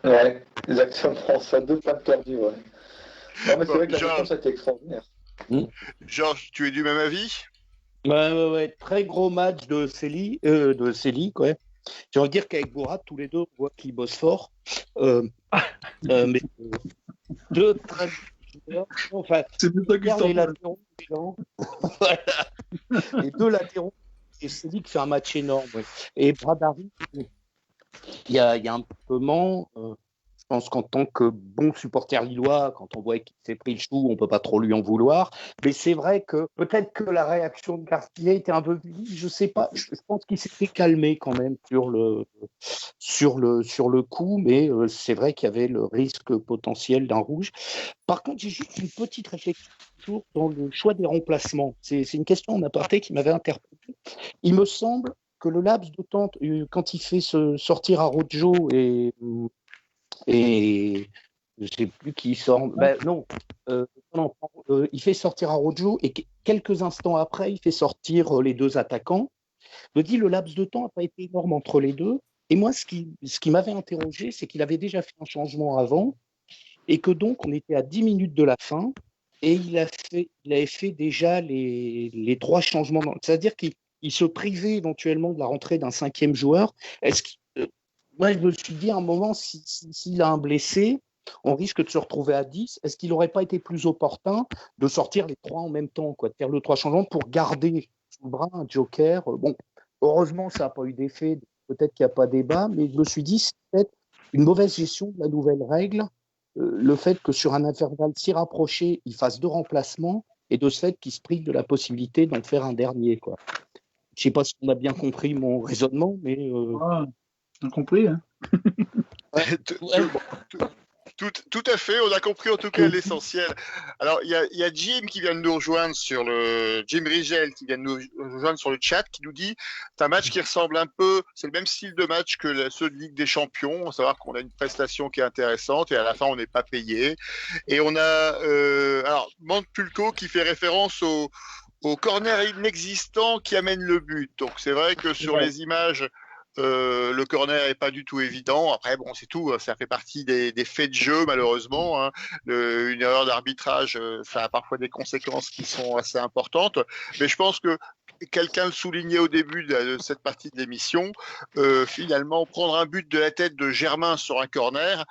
Ouais, exactement, ça, 2 points de perdus, ouais. Non, mais c'est vrai que la défense a été extraordinaire. Georges, tu es du même avis? Ouais, très gros match de Célie, quoi. J'ai envie de dire qu'avec Borat, tous les deux, on voit qu'ils bossent fort. Mais 2 très enfin, c'est pour ça qu'ils sont les latéraux, les 2 latéraux, et Célie qui fait un match énorme. Ouais. Et Bradari, il y a un moment, je pense qu'en tant que bon supporter lillois, quand on voit qu'il s'est pris le chou, on peut pas trop lui en vouloir. Mais c'est vrai que peut-être que la réaction de Garcia était un peu vive, je sais pas. Je pense qu'il s'était calmé quand même sur le coup, mais c'est vrai qu'il y avait le risque potentiel d'un rouge. Par contre, j'ai juste une petite réflexion dans le choix des remplacements. C'est une question en aparté qui m'avait interpellé. Il me semble que le laps de temps, quand il fait sortir à Rojo et je sais plus qui sort. Il fait sortir à Rojo et quelques instants après, il fait sortir les 2 attaquants. Me dit le laps de temps n'a pas été énorme entre les deux. Et moi, ce qui m'avait interrogé, c'est qu'il avait déjà fait un changement avant et que donc on était à 10 minutes de la fin et il avait fait déjà les 3 changements. C'est-à-dire qu'il se privait éventuellement de la rentrée d'un 5e joueur. Moi, je me suis dit à un moment, s'il a un blessé, on risque de se retrouver à 10. Est-ce qu'il n'aurait pas été plus opportun de sortir les 3 en même temps, quoi, de faire le 3 changements pour garder sous le bras un joker? Bon, heureusement, ça n'a pas eu d'effet. Peut-être qu'il n'y a pas débat, mais je me suis dit, c'est peut-être une mauvaise gestion de la nouvelle règle, le fait que sur un intervalle si rapproché, il fasse 2 remplacements et de ce fait qu'il se prive de la possibilité d'en faire un dernier, quoi. Je ne sais pas si on a bien compris mon raisonnement, mais... On a compris, hein. Tout à fait, on a compris en tout cas l'essentiel. Alors, il y a Jim qui vient de nous rejoindre Jim Rigel qui vient de nous rejoindre sur le chat, qui nous dit c'est un match qui ressemble un peu, c'est le même style de match que ceux de Ligue des Champions, à savoir qu'on a une prestation qui est intéressante et à la fin on n'est pas payé. Et on a alors Montpulco qui fait référence au corner inexistant qui amène le but. Donc c'est vrai que sur les images, le corner est pas du tout évident. Après, bon, c'est tout. Ça fait partie des faits de jeu, malheureusement. Hein. Une erreur d'arbitrage, ça a parfois des conséquences qui sont assez importantes. Mais je pense que quelqu'un le soulignait au début de cette partie de l'émission. Finalement, prendre un but de la tête de Germain sur un corner,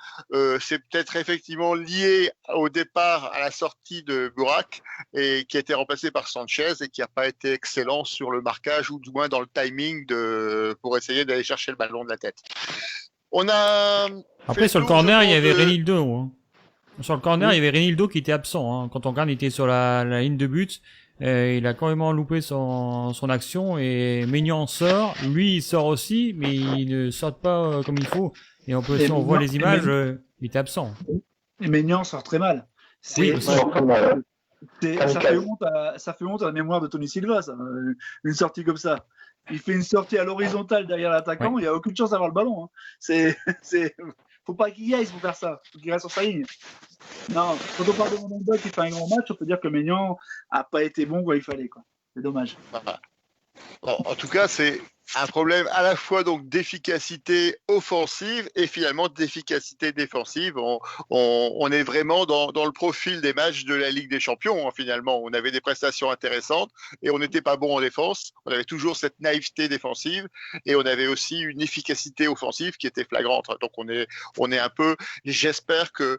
c'est peut-être effectivement lié au départ à la sortie de Burak et qui a été remplacé par Sanchez et qui n'a pas été excellent sur le marquage ou du moins dans le timing pour essayer d'aller chercher le ballon de la tête. On a après sur le corner, il y avait Renildo. Hein. Sur le corner, il y avait Renildo qui était absent. Hein. Quand on regarde, il était sur la ligne de but. Il a carrément loupé son action et Maignan sort. Lui, il sort aussi, mais il ne sort pas comme il faut. Et on peut, si on voit les images, il était absent. Et Maignan sort très mal. Oui, ça fait honte à la mémoire de Tony Silva, ça. Une sortie comme ça. Il fait une sortie à l'horizontale derrière l'attaquant, il n'y a aucune chance d'avoir le ballon. Hein. Faut pas qu'il y aille pour faire ça. Faut qu'il reste sur sa ligne. Non, quand on parle de Mandanda qui fait un grand match, on peut dire que Maignan a pas été bon quand il fallait, quoi. C'est dommage. Bon, en tout cas, c'est un problème à la fois donc d'efficacité offensive et finalement d'efficacité défensive. On est vraiment dans le profil des matchs de la Ligue des Champions, hein, finalement. On avait des prestations intéressantes et on n'était pas bon en défense. On avait toujours cette naïveté défensive et on avait aussi une efficacité offensive qui était flagrante. Donc on est un peu, j'espère que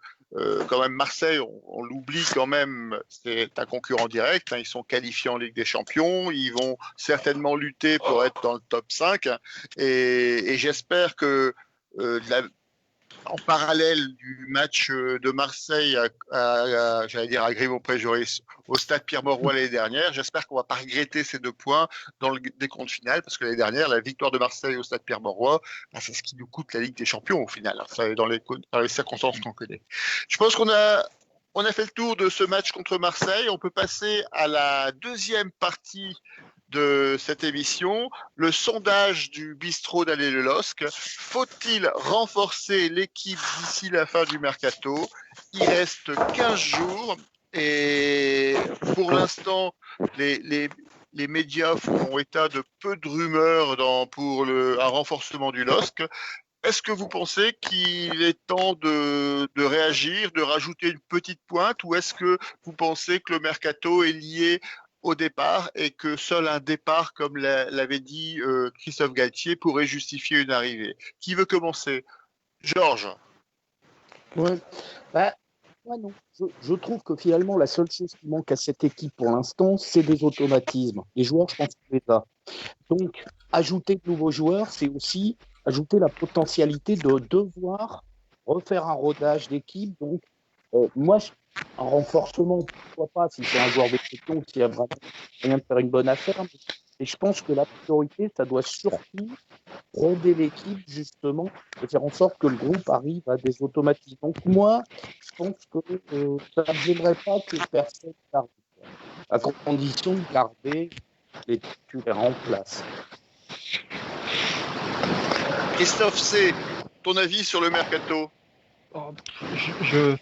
quand même Marseille, on l'oublie quand même, c'est un concurrent direct, hein, ils sont qualifiés en Ligue des Champions, ils vont certainement lutter pour être dans le top 5 et j'espère que en parallèle du match de Marseille j'allais dire à Griveaux-Pré-Joris au stade Pierre-Mauroy l'année dernière, j'espère qu'on va pas regretter ces 2 points dans le décompte final parce que l'année dernière, la victoire de Marseille au stade Pierre-Mauroy, c'est ce qui nous coûte la Ligue des Champions au final, hein, dans les circonstances qu'on connaît. Je pense qu'on a fait le tour de ce match contre Marseille. On peut passer à la deuxième partie de cette émission, le sondage du bistrot d'Alain Le Losc. Faut-il renforcer l'équipe d'ici la fin du mercato? Il reste 15 jours et pour l'instant, les médias font état de peu de rumeurs pour un renforcement du LOSC. Est-ce que vous pensez qu'il est temps de réagir, de rajouter une petite pointe, ou est-ce que vous pensez que le mercato est lié au départ et que seul un départ, comme l'avait dit Christophe Galtier, pourrait justifier une arrivée? Qui veut commencer? Georges. Ouais. Moi non. Je trouve que finalement, la seule chose qui manque à cette équipe pour l'instant, c'est des automatismes. Les joueurs, je pense que c'est ça. Donc, ajouter de nouveaux joueurs, c'est aussi ajouter la potentialité de devoir refaire un rodage d'équipe. Donc, moi, un renforcement, pourquoi pas, si c'est un joueur d'exception qui a vraiment rien de faire une bonne affaire. Et je pense que la priorité, ça doit surtout ronder l'équipe, justement, et faire en sorte que le groupe arrive à des automatismes. Donc, moi, je pense que ça ne gênerait pas que personne n'arrive, à condition de garder les titulaires en place. Christophe C, ton avis sur le mercato?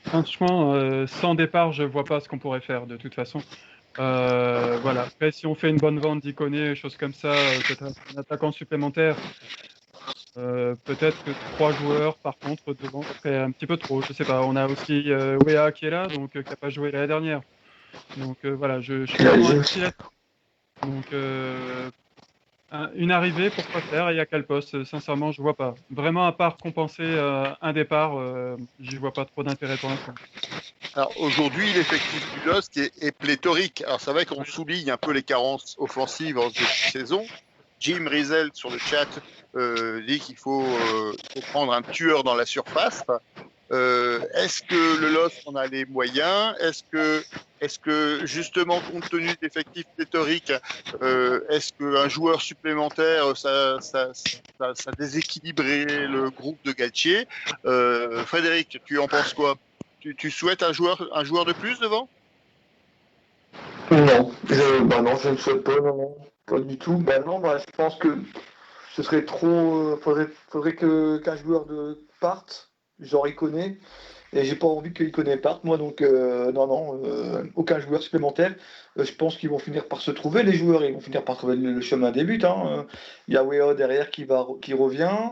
Franchement, sans départ, je vois pas ce qu'on pourrait faire de toute façon. Voilà. Après, si on fait une bonne vente d'Iconé, choses comme ça, peut-être un attaquant supplémentaire, peut-être que 3 joueurs, par contre, devant, ça serait un petit peu trop. Je sais pas. On a aussi Wea qui est là, donc qui n'a pas joué l'année dernière. Donc voilà, je suis vraiment inquiet. Donc une arrivée, pourquoi faire et à quel poste? Sincèrement, je vois pas. Vraiment, à part compenser un départ, j'y vois pas trop d'intérêt pour l'instant. Alors aujourd'hui, l'effectif du LOSC est pléthorique. Alors c'est vrai qu'on souligne un peu les carences offensives en cette saison. Jim Rizel sur le chat dit qu'il faut prendre un tueur dans la surface. Est-ce que le LOSC en a les moyens? Est-ce que justement, compte tenu d'effectifs pléthoriques, est-ce qu'un joueur supplémentaire, ça déséquilibrerait le groupe de Galtier? Frédéric, tu en penses quoi? Tu souhaites un joueur de plus devant? Non, non, je ne souhaite pas, non, pas du tout. Je pense que ce serait trop. Faudrait qu'un joueur parte, genre Iconé, et j'ai pas envie que Iconé parte, moi, donc aucun joueur supplémentaire. Je pense qu'ils vont finir par se trouver, les joueurs, ils vont finir par trouver le chemin des buts. Il y a Wea derrière qui revient.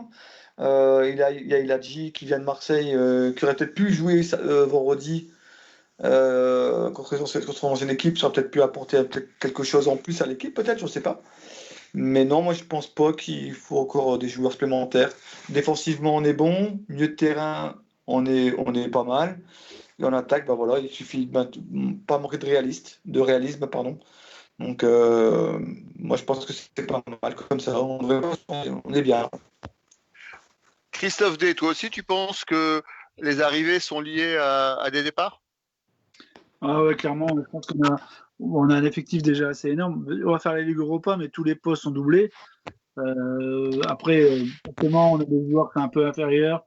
Il y a Iladji qui vient de Marseille, qui aurait peut-être pu jouer vendredi contre son ancienne équipe, ça aurait peut-être pu apporter quelque chose en plus à l'équipe, peut-être, je ne sais pas. Mais non, moi je pense pas qu'il faut encore des joueurs supplémentaires. Défensivement, on est bon, milieu de terrain, on est pas mal. Et en attaque, il suffit pas manquer de réalisme, pardon. Donc moi je pense que c'est pas mal comme ça, on est bien. Christophe D, toi aussi, tu penses que les arrivées sont liées à des départs? Ah ouais, clairement, je pense qu'on a un effectif déjà assez énorme. On va faire la Ligue Europa, mais tous les postes sont doublés. Après, forcément, on a des joueurs qui sont un peu inférieurs,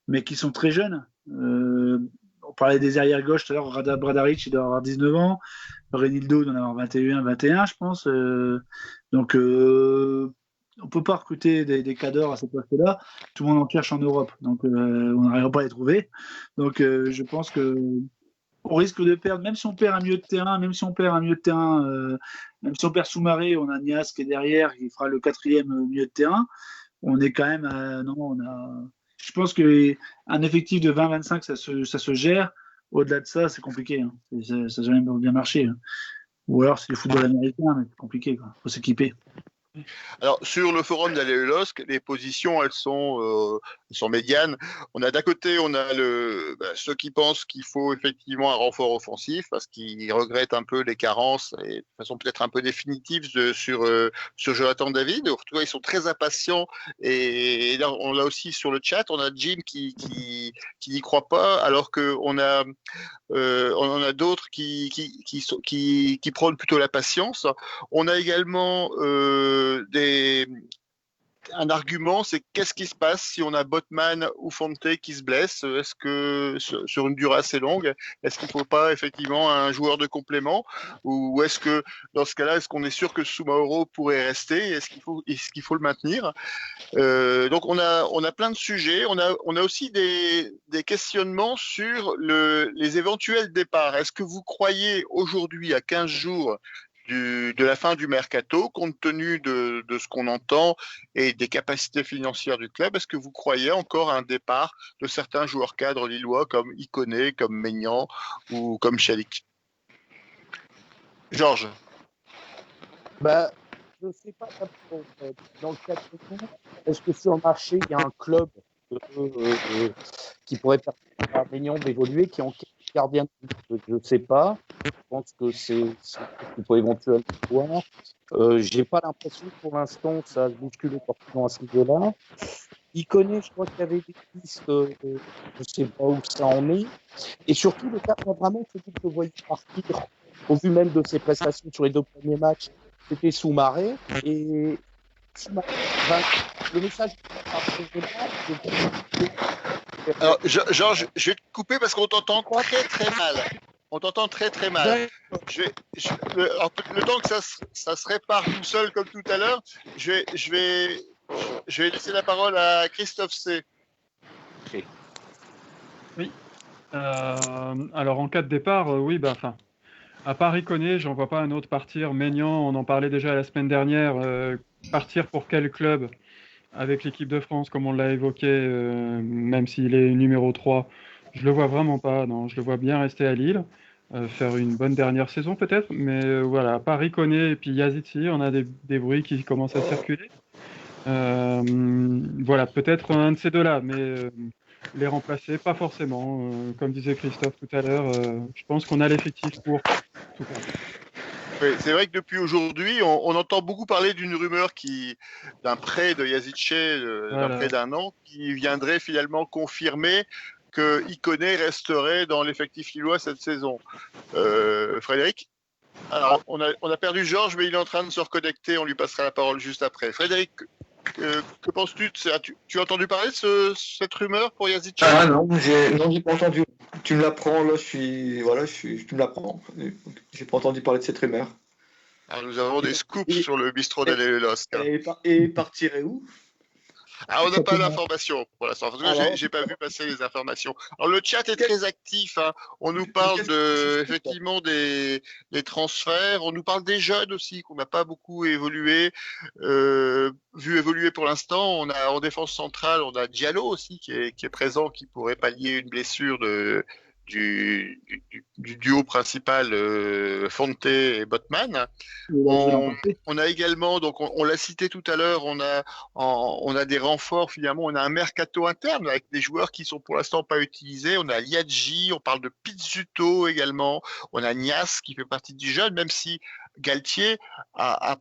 mais qui sont très jeunes. On parlait des arrières gauche tout à l'heure, Bradaric, il doit avoir 19 ans. Renildo, il doit en avoir 21, je pense. Donc, on ne peut pas recruter des cadres à ce poste-là. Tout le monde en cherche en Europe. Donc, on n'arrivera pas à les trouver. Donc, je pense que on risque de perdre, même si on perd un milieu de terrain, même si on perd Soumaré, on a Nias qui est derrière, qui fera le 4e milieu de terrain. On est quand même, je pense qu'un effectif de 20-25, ça se gère. Au-delà de ça, c'est compliqué. Hein. Ça n'a jamais bien marché. Hein. Ou alors c'est le football américain, mais c'est compliqué. Il faut s'équiper. Alors, sur le forum d'Alé-le-Losc, les positions, elles sont médianes. On a d'un côté, on a ceux qui pensent qu'il faut effectivement un renfort offensif parce qu'ils regrettent un peu les carences et de façon peut-être un peu définitive sur Jonathan David. En tout cas, ils sont très impatients. Et là, on l'a aussi sur le chat. On a Jim qui n'y croit pas, alors qu'on a d'autres qui prônent plutôt la patience. On a également un argument, c'est qu'est-ce qui se passe si on a Botman ou Fonte qui se blessent? Est-ce que sur une durée assez longue, est-ce qu'il ne faut pas effectivement un joueur de complément? Ou est-ce que dans ce cas-là, est-ce qu'on est sûr que Soumaoro pourrait rester? Est-ce qu'il faut le maintenir? Donc on a plein de sujets. On a aussi des questionnements sur les éventuels départs. Est-ce que vous croyez aujourd'hui, à 15 jours de la fin du mercato, compte tenu de ce qu'on entend et des capacités financières du club, est-ce que vous croyez encore à un départ de certains joueurs cadres lillois comme Ikoné, comme Maignan ou comme Chalik? Georges? Je ne sais pas, dans le cas de nous, est-ce que sur le marché, il y a un club qui pourrait permettre à Maignan d'évoluer, qui est en gardien de but? Je ne sais pas. Je pense que c'est ce qu'il faut éventuellement voir. Je n'ai pas l'impression que pour l'instant, ça bouscule fortement à ce niveau-là. Il connaît, je crois qu'il y avait des pistes, je ne sais pas où ça en est. Et surtout, le cas, vraiment, celui que je voyais partir, au vu même de ses prestations sur les 2 premiers matchs, c'était Soumaré. Et Soumaré, le message Alors, Georges, je vais te couper parce qu'on t'entend très très mal. On t'entend très très mal. Le temps que ça se répare tout seul comme tout à l'heure, je vais laisser la parole à Christophe C. Oui. Alors en cas de départ, oui, à part Ikoné, j'en vois pas un autre partir. Maignan, on en parlait déjà la semaine dernière. Partir pour quel club? Avec l'équipe de France, comme on l'a évoqué, même s'il est numéro 3, je le vois vraiment pas. Non, je le vois bien rester à Lille, faire une bonne dernière saison peut-être. Mais voilà, à part Ikoné et puis Yazici, on a des bruits qui commencent à circuler. Voilà, peut-être un de ces deux-là, mais les remplacer, pas forcément. Comme disait Christophe tout à l'heure, je pense qu'on a l'effectif pour tout cas. Oui, c'est vrai que depuis aujourd'hui, on entend beaucoup parler d'une rumeur d'un prêt de Yazice, d'un prêt d'1 an, qui viendrait finalement confirmer que Ikoné resterait dans l'effectif lillois cette saison. Frédéric? Alors, on a perdu Georges, mais il est en train de se reconnecter. On lui passera la parole juste après. Frédéric, que penses-tu tu as entendu parler de cette rumeur pour Yazice? Ah non, j'ai pas entendu. Tu me l'apprends, là, tu me l'apprends. J'ai pas entendu parler de cette rumeur. Alors, nous avons des scoops sur le bistrot d'Alé-le-Losc. Et partirait où? Ah, on n'a pas l'information pour l'instant. En tout cas, j'ai pas vu passer les informations. Alors, le chat est très actif. Hein. On nous parle effectivement des transferts. On nous parle des jeunes aussi, qu'on n'a pas beaucoup évolué, vu évoluer pour l'instant. On a en défense centrale, on a Diallo aussi qui est présent, qui pourrait pallier une blessure du duo principal Fonte et Botman. On a également, donc on l'a cité tout à l'heure, on a des renforts finalement, on a un mercato interne avec des joueurs qui sont pour l'instant pas utilisés. On a Liadji, on parle de Pizzuto également, on a Nias qui fait partie du jeune, même si Galtier a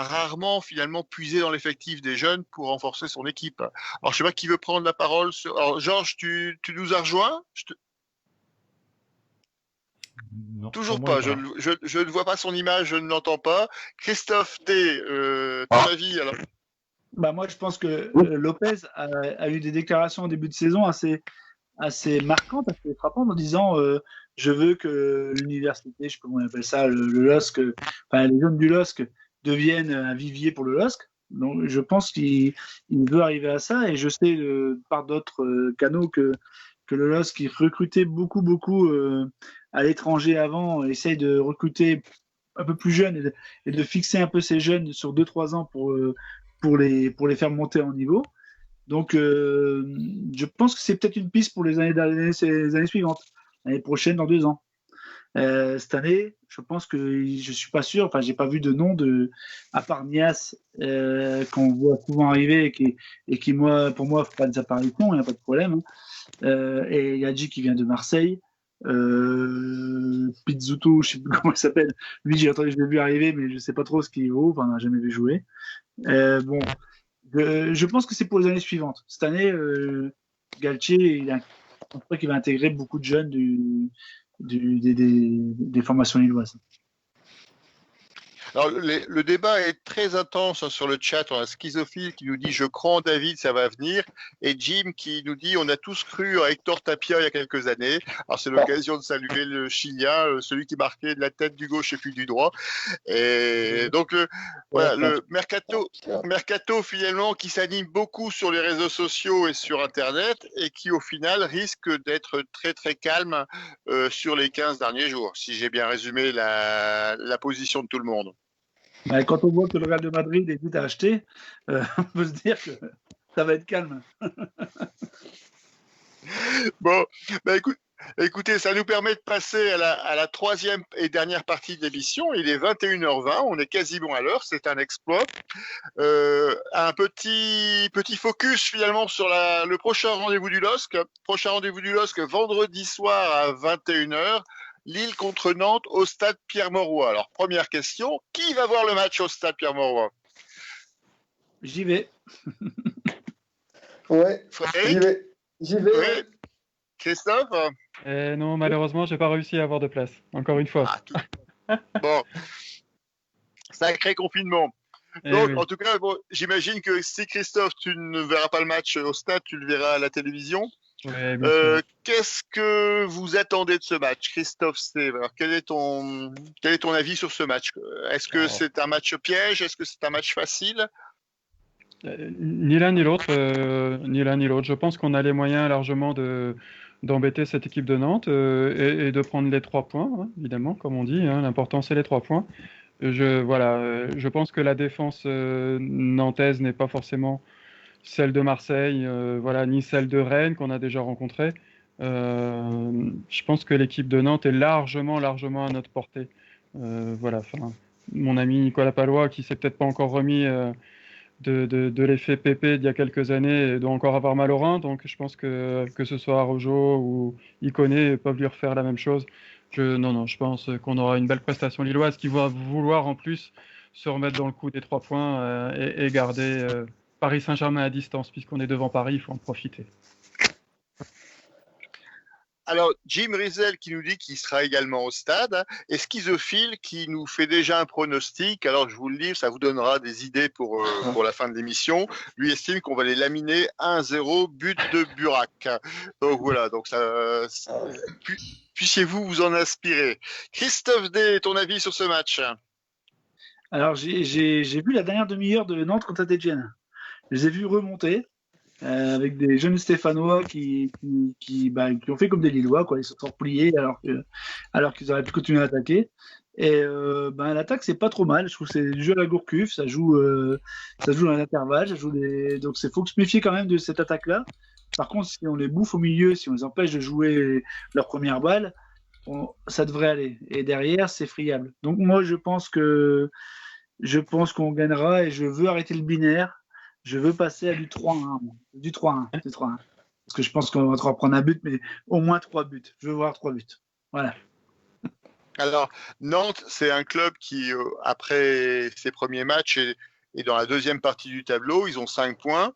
rarement finalement puisé dans l'effectif des jeunes pour renforcer son équipe. Alors je sais pas qui veut prendre la parole. Alors Georges, tu nous as rejoint? Non, Toujours pas. Je ne vois pas son image, je ne l'entends pas. Christophe, ton avis alors? Moi, je pense que Lopez a eu des déclarations au début de saison assez marquantes, assez frappantes, en disant je veux que l'université, je sais pas comment on appelle ça, le LOSC, les jeunes du LOSC deviennent un vivier pour le LOSC. Donc, je pense qu'il veut arriver à ça, et je sais par d'autres canaux que le LOSC qui recrutait beaucoup à l'étranger avant essaye de recruter un peu plus jeunes et de fixer un peu ces jeunes sur 2-3 ans pour les faire monter en niveau. Donc, je pense que c'est peut-être une piste pour les années suivantes, l'année prochaine, dans 2 ans. Cette année, je pense que je suis pas sûr. Enfin, j'ai pas vu de nom à part Nias qu'on voit souvent arriver et qui pour moi, faut pas des apparitions, il n'y a pas de problème. Et Yadji qui vient de Marseille. Pizzuto, je sais plus comment il s'appelle. Lui, je l'ai vu arriver, mais je sais pas trop ce qu'il vaut. Enfin, on n'a jamais vu jouer. Bon, je pense que c'est pour les années suivantes. Cette année, Galtier, je crois qu'il va intégrer beaucoup de jeunes des formations lilloises. Alors, le débat est très intense sur le chat. On a Schizophile qui nous dit « Je crois en David, ça va venir ». Et Jim qui nous dit « On a tous cru à Hector Tapia il y a quelques années ». Alors, c'est l'occasion de saluer le Chilien, celui qui marquait de la tête du gauche et puis du droit. Et donc, voilà, le mercato finalement qui s'anime beaucoup sur les réseaux sociaux et sur Internet et qui au final risque d'être très très calme sur les 15 derniers jours, si j'ai bien résumé la position de tout le monde. Quand on voit que le Real de Madrid est vite à acheter, on peut se dire que ça va être calme. Bon, écoutez, ça nous permet de passer à la troisième et dernière partie de l'émission. Il est 21h20, on est quasiment à l'heure, c'est un exploit. Un petit focus finalement sur le prochain rendez-vous du LOSC. Prochain rendez-vous du LOSC vendredi soir à 21h. Lille contre Nantes au stade Pierre-Mauroy. Alors, première question, qui va voir le match au stade Pierre-Mauroy? J'y vais. Ouais, Frédéric? j'y vais. Ouais. Christophe? Non, malheureusement, j'ai pas réussi à avoir de place. Encore une fois. Bon. Sacré confinement. Donc, oui. en tout cas, bon, j'imagine que si Christophe, tu ne verras pas le match au stade, tu le verras à la télévision. Ouais, bien sûr. Qu'est-ce que vous attendez de ce match, Christophe Steve? Alors, quel est ton avis sur ce match? Est-ce que c'est un match piège? Est-ce que c'est un match facile? Ni l'un ni l'autre. Je pense qu'on a les moyens largement d'embêter cette équipe de Nantes et de prendre les 3 points, hein, évidemment, comme on dit. Hein, l'important, c'est les 3 points. Je pense que la défense nantaise n'est pas forcément celle de Marseille, ni celle de Rennes qu'on a déjà rencontrée. Je pense que l'équipe de Nantes est largement à notre portée. Mon ami Nicolas Palois, qui s'est peut-être pas encore remis de l'effet Pépé d'il y a quelques années, doit encore avoir mal au rein. Donc je pense que ce soit Araujo ou Iconé peuvent lui refaire la même chose. Je pense qu'on aura une belle prestation lilloise qui va vouloir en plus se remettre dans le coup des 3 points et garder Paris Saint-Germain à distance, puisqu'on est devant Paris, il faut en profiter. Alors, Jim Rizel qui nous dit qu'il sera également au stade, et Schizophile qui nous fait déjà un pronostic. Alors, je vous le livre, ça vous donnera des idées pour la fin de l'émission. Lui estime qu'on va les laminer 1-0, but de Burak. Donc voilà, puissiez-vous vous en inspirer. Christophe D, ton avis sur ce match? Alors, j'ai vu la dernière demi-heure de Nantes contre Saint-Etienne. Je les ai vus remonter avec des jeunes Stéphanois qui ont fait comme des Lillois, quoi. Ils se sont repliés alors qu'ils auraient pu continuer à attaquer. Et l'attaque, c'est pas trop mal. Je trouve que c'est du jeu à la Gourcuff, ça joue dans l'intervalle, donc il faut se méfier quand même de cette attaque-là. Par contre, si on les bouffe au milieu, si on les empêche de jouer leur première balle, ça devrait aller. Et derrière, c'est friable. Donc moi, je pense qu'on gagnera et je veux arrêter le binaire. Je veux passer à du 3-1. Du 3-1. Parce que je pense qu'on va prendre un but, mais au moins 3 buts. Je veux voir 3 buts. Voilà. Alors, Nantes, c'est un club qui, après ses premiers matchs, est dans la deuxième partie du tableau. Ils ont 5 points.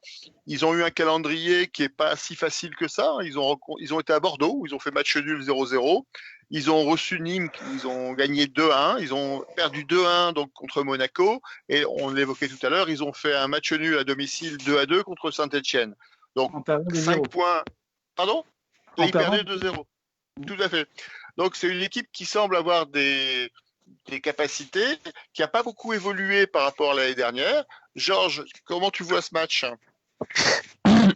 Ils ont eu un calendrier qui n'est pas si facile que ça. Ils ont été à Bordeaux, où ils ont fait match nul 0-0. Ils ont reçu Nîmes, ils ont gagné 2-1. Ils ont perdu 2-1 donc, contre Monaco. Et on l'évoquait tout à l'heure, ils ont fait un match nul à domicile 2-2 contre Saint-Etienne. Donc, 5 points. Pardon? Ils perdaient 2-0. Tout à fait. Donc, c'est une équipe qui semble avoir des capacités, qui n'a pas beaucoup évolué par rapport à l'année dernière. Georges, comment tu vois ce match?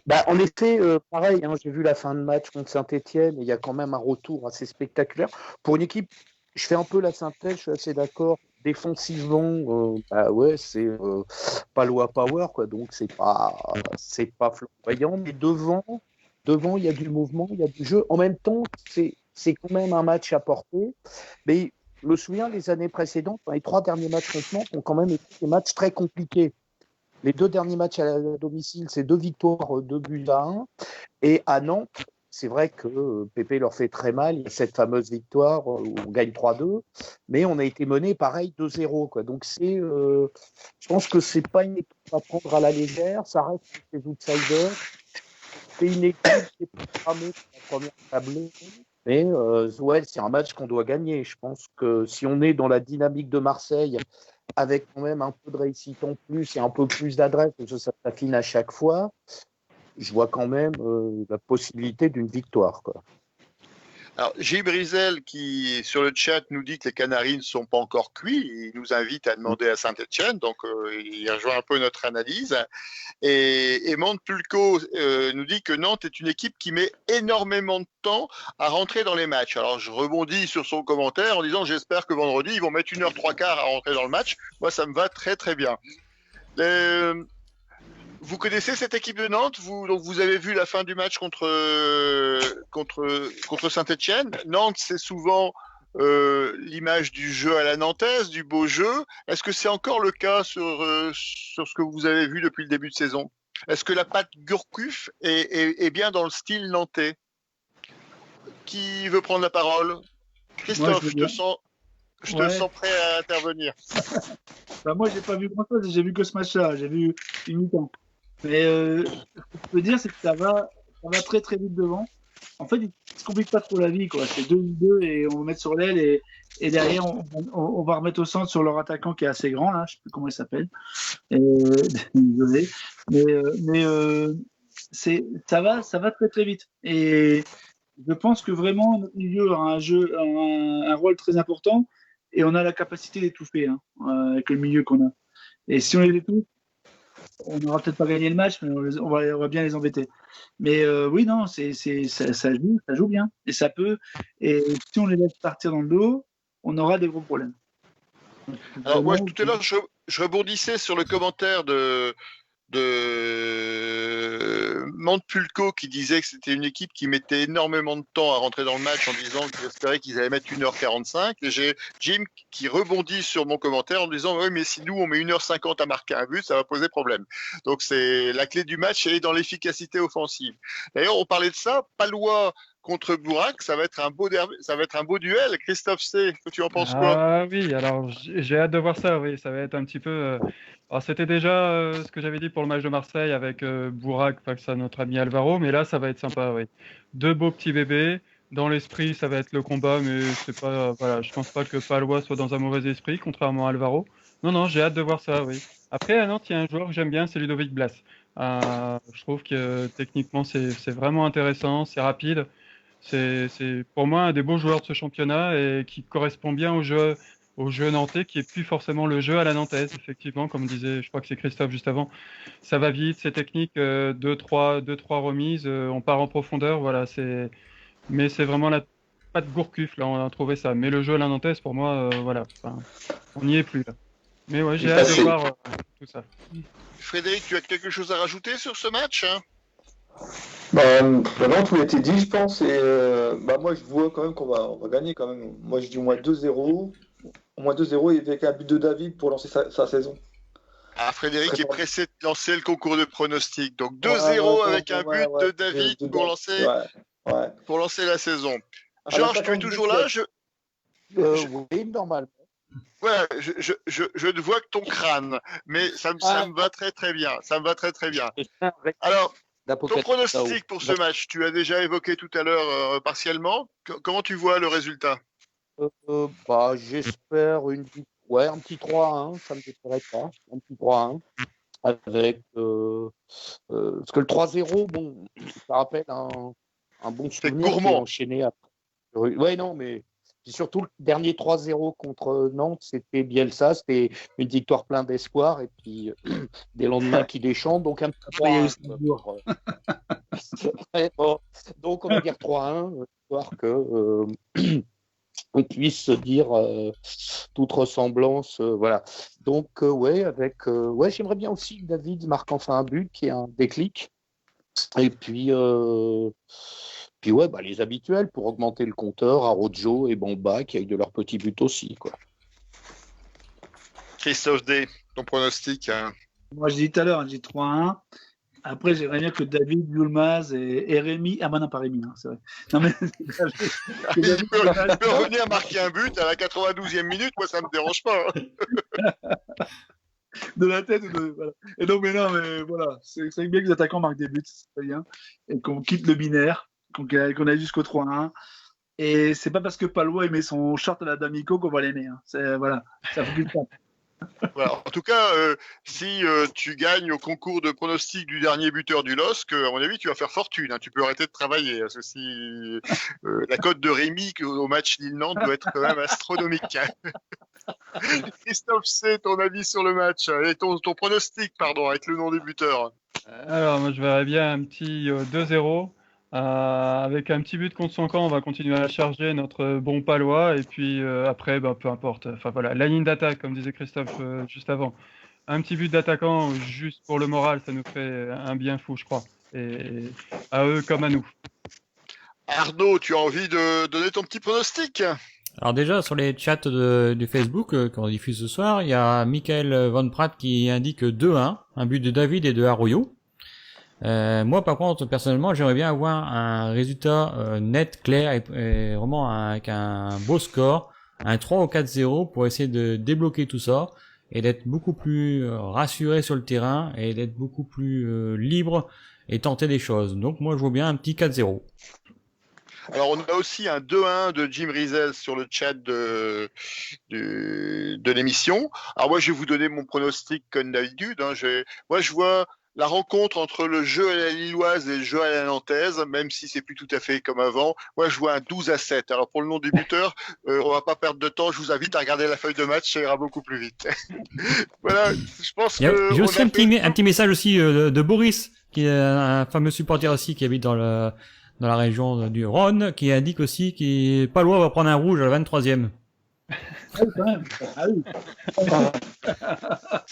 Bah, en effet, pareil, hein, j'ai vu la fin de match contre Saint-Etienne, et il y a quand même un retour assez spectaculaire. Pour une équipe, je fais un peu la synthèse, je suis assez d'accord. Défensivement, bah ouais, c'est Palois Power, quoi, donc c'est pas flamboyant, mais devant, il y a du mouvement, il y a du jeu. En même temps, c'est quand même un match à porter. Mais je me souviens, les années précédentes, les 3 derniers matchs contre Nantes ont quand même été des matchs très compliqués. Les 2 derniers matchs à domicile, c'est 2 victoires, 2 buts à 1. Et à Nantes, c'est vrai que Pépé leur fait très mal. Il y a cette fameuse victoire où on gagne 3-2, mais on a été mené pareil 2-0, quoi. Donc je pense que c'est pas une équipe à prendre à la légère. Ça reste des outsiders. C'est une équipe qui est programmée pour la première tablée. Mais ouais, c'est un match qu'on doit gagner. Je pense que si on est dans la dynamique de Marseille, avec quand même un peu de réussite en plus et un peu plus d'adresse, parce que ça s'affine à chaque fois, je vois quand même la possibilité d'une victoire, quoi. Alors, Gilles Brizel, qui sur le chat nous dit que les Canaries ne sont pas encore cuits, il nous invite à demander à Saint-Etienne, donc il rejoint un peu notre analyse. Et Montepulco nous dit que Nantes est une équipe qui met énormément de temps à rentrer dans les matchs. Alors, je rebondis sur son commentaire en disant j'espère que vendredi, ils vont mettre 1h03 à rentrer dans le match. Moi, ça me va très très bien. Vous connaissez cette équipe de Nantes, donc vous avez vu la fin du match contre Saint-Etienne. Nantes, c'est souvent l'image du jeu à la nantaise, du beau jeu. Est-ce que c'est encore le cas sur ce que vous avez vu depuis le début de saison? Est-ce que la patte Gourcuff est bien dans le style nantais? Qui veut prendre la parole? Christophe, je te sens prêt à intervenir. Bah, moi, j'ai pas vu grand-chose, j'ai vu que ce match-là, j'ai vu une mi-temps. Mais ce que je peux dire, c'est que ça va très très vite devant. En fait, il ne se complique pas trop la vie, quoi. C'est 2-2 et on va mettre sur l'aile et derrière, on va remettre au centre sur leur attaquant qui est assez grand, là, je ne sais plus comment il s'appelle. Désolé. Ça va très très vite. Et je pense que vraiment, notre milieu a un rôle très important et on a la capacité d'étouffer avec le milieu qu'on a. Et si on les étouffe, on n'aura peut-être pas gagné le match, mais on va bien les embêter. Mais oui, non, ça joue bien. Et ça peut. Et si on les laisse partir dans le dos, on aura des gros problèmes. Alors, moi, tout à l'heure, je rebondissais sur le commentaire de Montepulco qui disait que c'était une équipe qui mettait énormément de temps à rentrer dans le match en disant qu'il espérait qu'ils allaient mettre 1h45. Et j'ai Jim qui rebondit sur mon commentaire en disant oui, mais si nous on met 1h50 à marquer un but, ça va poser problème. Donc c'est la clé du match, elle est dans l'efficacité offensive. D'ailleurs, on parlait de ça, Palois contre Bourac, ça va être un beau duel. Christophe C, tu en penses quoi? Ah oui, alors j'ai hâte de voir ça, oui, ça va être un petit peu. Alors c'était déjà ce que j'avais dit pour le match de Marseille avec Bourak face à notre ami Alvaro, mais là ça va être sympa, oui. 2 beaux petits bébés. Dans l'esprit, ça va être le combat, mais c'est pas. Voilà, je pense pas que Palois soit dans un mauvais esprit, contrairement à Alvaro. Non, non, j'ai hâte de voir ça, oui. Après, à Nantes, il y a un joueur que j'aime bien, c'est Ludovic Blas. Je trouve que techniquement, c'est vraiment intéressant, c'est rapide. C'est pour moi un des beaux joueurs de ce championnat et qui correspond bien au jeu nantais, qui est plus forcément le jeu à la nantaise, effectivement, comme disait, je crois que c'est Christophe juste avant. Ça va vite, c'est technique, 2-3 remises, on part en profondeur, voilà, mais c'est vraiment la patte Gourcuff, là, on a trouvé ça. Mais le jeu à la nantaise, pour moi, voilà, enfin, on n'y est plus, là. Mais ouais, j'ai hâte de voir tout ça. Frédéric, tu as quelque chose à rajouter sur ce match, hein? Maintenant, tout a été dit, je pense. Et moi, je vois quand même on va gagner quand même. Moi, je dis au moins 2-0. Au moins 2-0 et avec un but de David pour lancer sa saison. Ah, Frédéric est pressé de lancer le concours de pronostics. Donc 2-0 avec un but de David pour lancer la saison. Georges, tu es toujours là? Oui, normal. Ouais, je ne vois que ton crâne, mais ça me va très très bien. Ça me va très très bien. Alors, ton pronostic pour ce match, tu as déjà évoqué tout à l'heure partiellement. Comment tu vois le résultat? J'espère un petit 3-1, ça ne me déplairait pas. Un petit 3-1. Avec parce que le 3-0, bon, ça rappelle un bon souvenir qui est enchaîné après. Ouais, non, mais Puis surtout, le dernier 3-0 contre Nantes, c'était Bielsa, c'était une victoire pleine d'espoir et puis des lendemains qui déchantent, donc un petit Après, il y a eu 3-1. Strasbourg. Ouais, bon. Donc on va dire 3-1, histoire que on puisse se dire toute ressemblance, voilà. Donc ouais, j'aimerais bien aussi que David marque enfin un but, qui est un déclic. Et puis ouais, bah, les habituels pour augmenter le compteur, Araujo et Bamba qui aient de leur petit but aussi, quoi. Christophe D, ton pronostic, hein. Moi, je dis tout à l'heure, je dis 3-1. Après, j'aimerais bien que David, Yulmaz et Rémi. Ah, bah non, pas Rémi, hein, c'est vrai. Non, mais. Que Il David, peut revenir marquer un but à la 92e minute, moi ça me dérange pas, hein. de la tête. Voilà. Et donc, mais non, mais voilà. C'est bien que les attaquants marquent des buts, c'est très bien. Et qu'on quitte le binaire, qu'on aille jusqu'au 3-1. Et c'est pas parce que Palois met son short à la D'Amico qu'on va l'aimer. Hein. Voilà, ça fait plus de temps. Voilà. En tout cas, si tu gagnes au concours de pronostic du dernier buteur du LOSC, à mon avis, tu vas faire fortune, hein. Tu peux arrêter de travailler. Parce que si la cote de Rémi au match Lille-Nantes doit être quand même astronomique. Christophe C, ton avis sur le match et ton pronostic, pardon, avec le nom du buteur. Alors, moi, je verrais bien un petit 2-0. Avec un petit but contre son camp, on va continuer à charger notre bon Palois. Et puis après, bah, peu importe. Enfin voilà, la ligne d'attaque, comme disait Christophe juste avant. Un petit but d'attaquant, juste pour le moral, ça nous fait un bien fou, je crois. Et à eux comme à nous. Arnaud, tu as envie de donner ton petit pronostic? Alors déjà, sur les chats du Facebook qu'on diffuse ce soir, il y a Michael Van Pratt qui indique 2-1, un but de David et de Arroyo. Moi, par contre, personnellement, j'aimerais bien avoir un résultat net, clair et vraiment avec un beau score, un 3 ou 4-0 pour essayer de débloquer tout ça et d'être beaucoup plus rassuré sur le terrain et d'être beaucoup plus libre et tenter des choses. Donc moi, je vois bien un petit 4-0. Alors, on a aussi un 2-1 de Jim Rizel sur le chat de l'émission. Alors, moi, je vais vous donner mon pronostic comme d'habitude, hein. Moi, je vois la rencontre entre le jeu à la lilloise et le jeu à la nantaise, même si c'est plus tout à fait comme avant. Moi, je vois un 12-7. Alors, pour le nom des buteurs, on va pas perdre de temps. Je vous invite à regarder la feuille de match, ça ira beaucoup plus vite. Voilà, je pense que... J'ai aussi un petit message aussi de Boris, qui est un fameux supporter aussi qui habite dans la région du Rhône, qui indique aussi que Palois va prendre un rouge à la 23e.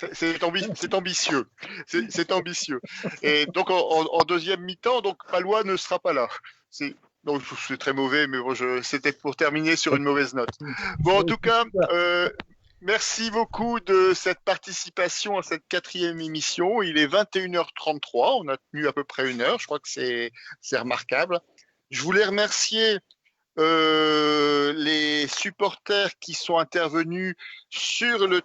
C'est ambitieux. C'est ambitieux. Et donc, en deuxième mi-temps, donc Palois ne sera pas là. Donc, c'est très mauvais, mais bon, c'était pour terminer sur une mauvaise note. Bon, en tout cas, merci beaucoup de cette participation à cette 4e émission. Il est 21h33. On a tenu à peu près 1 heure. Je crois que c'est remarquable. Je voulais remercier les supporters qui sont intervenus sur le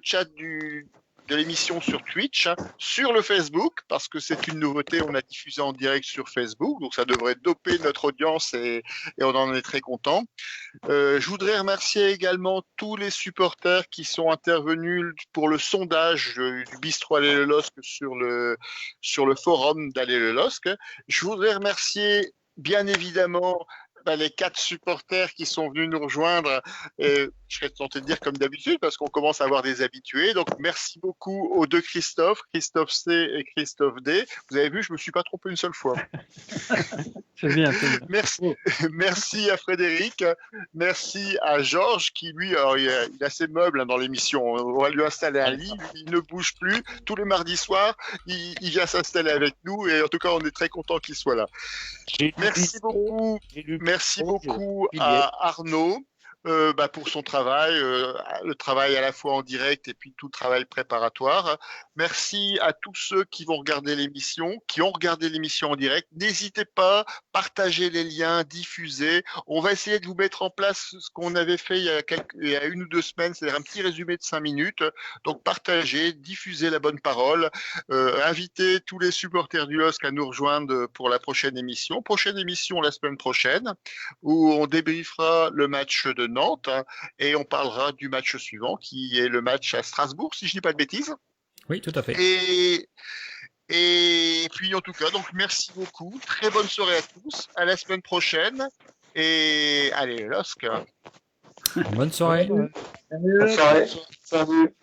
chat de l'émission sur Twitch, sur le Facebook, parce que c'est une nouveauté, on a diffusé en direct sur Facebook, donc ça devrait doper notre audience et on en est très content. Je voudrais remercier également tous les supporters qui sont intervenus pour le sondage du Bistrot Allez le LOSC sur le forum d'Allez le LOSC. Je voudrais remercier bien évidemment les 4 supporters qui sont venus nous rejoindre. Je serais tenté de dire comme d'habitude parce qu'on commence à avoir des habitués. Donc merci beaucoup aux 2 Christophe C et Christophe D. Vous avez vu, je me suis pas trompé une seule fois. C'est bien. Merci à Frédéric, merci à Georges qui lui, alors, il a ses meubles dans l'émission. On va lui installer un lit, il ne bouge plus. Tous les mardis soirs, il vient s'installer avec nous et en tout cas, on est très content qu'il soit là. Merci beaucoup à Arnaud pour son travail, le travail à la fois en direct et puis tout le travail préparatoire. Merci à tous ceux qui vont regarder l'émission, qui ont regardé l'émission en direct. N'hésitez pas, partagez les liens, diffusez. On va essayer de vous mettre en place ce qu'on avait fait il y a 1 ou 2 semaines, c'est-à-dire un petit résumé de 5 minutes. Donc partagez, diffusez la bonne parole, invitez tous les supporters du LOSC à nous rejoindre pour la prochaine émission. Prochaine émission la semaine prochaine, où on débriefera le match de Nantes et on parlera du match suivant qui est le match à Strasbourg, si je dis pas de bêtises. Oui, tout à fait. Et puis en tout cas, donc merci beaucoup. Très bonne soirée à tous. À la semaine prochaine. Et allez, LOSC. Bonne soirée. Ouais. Bonne soirée. Salut.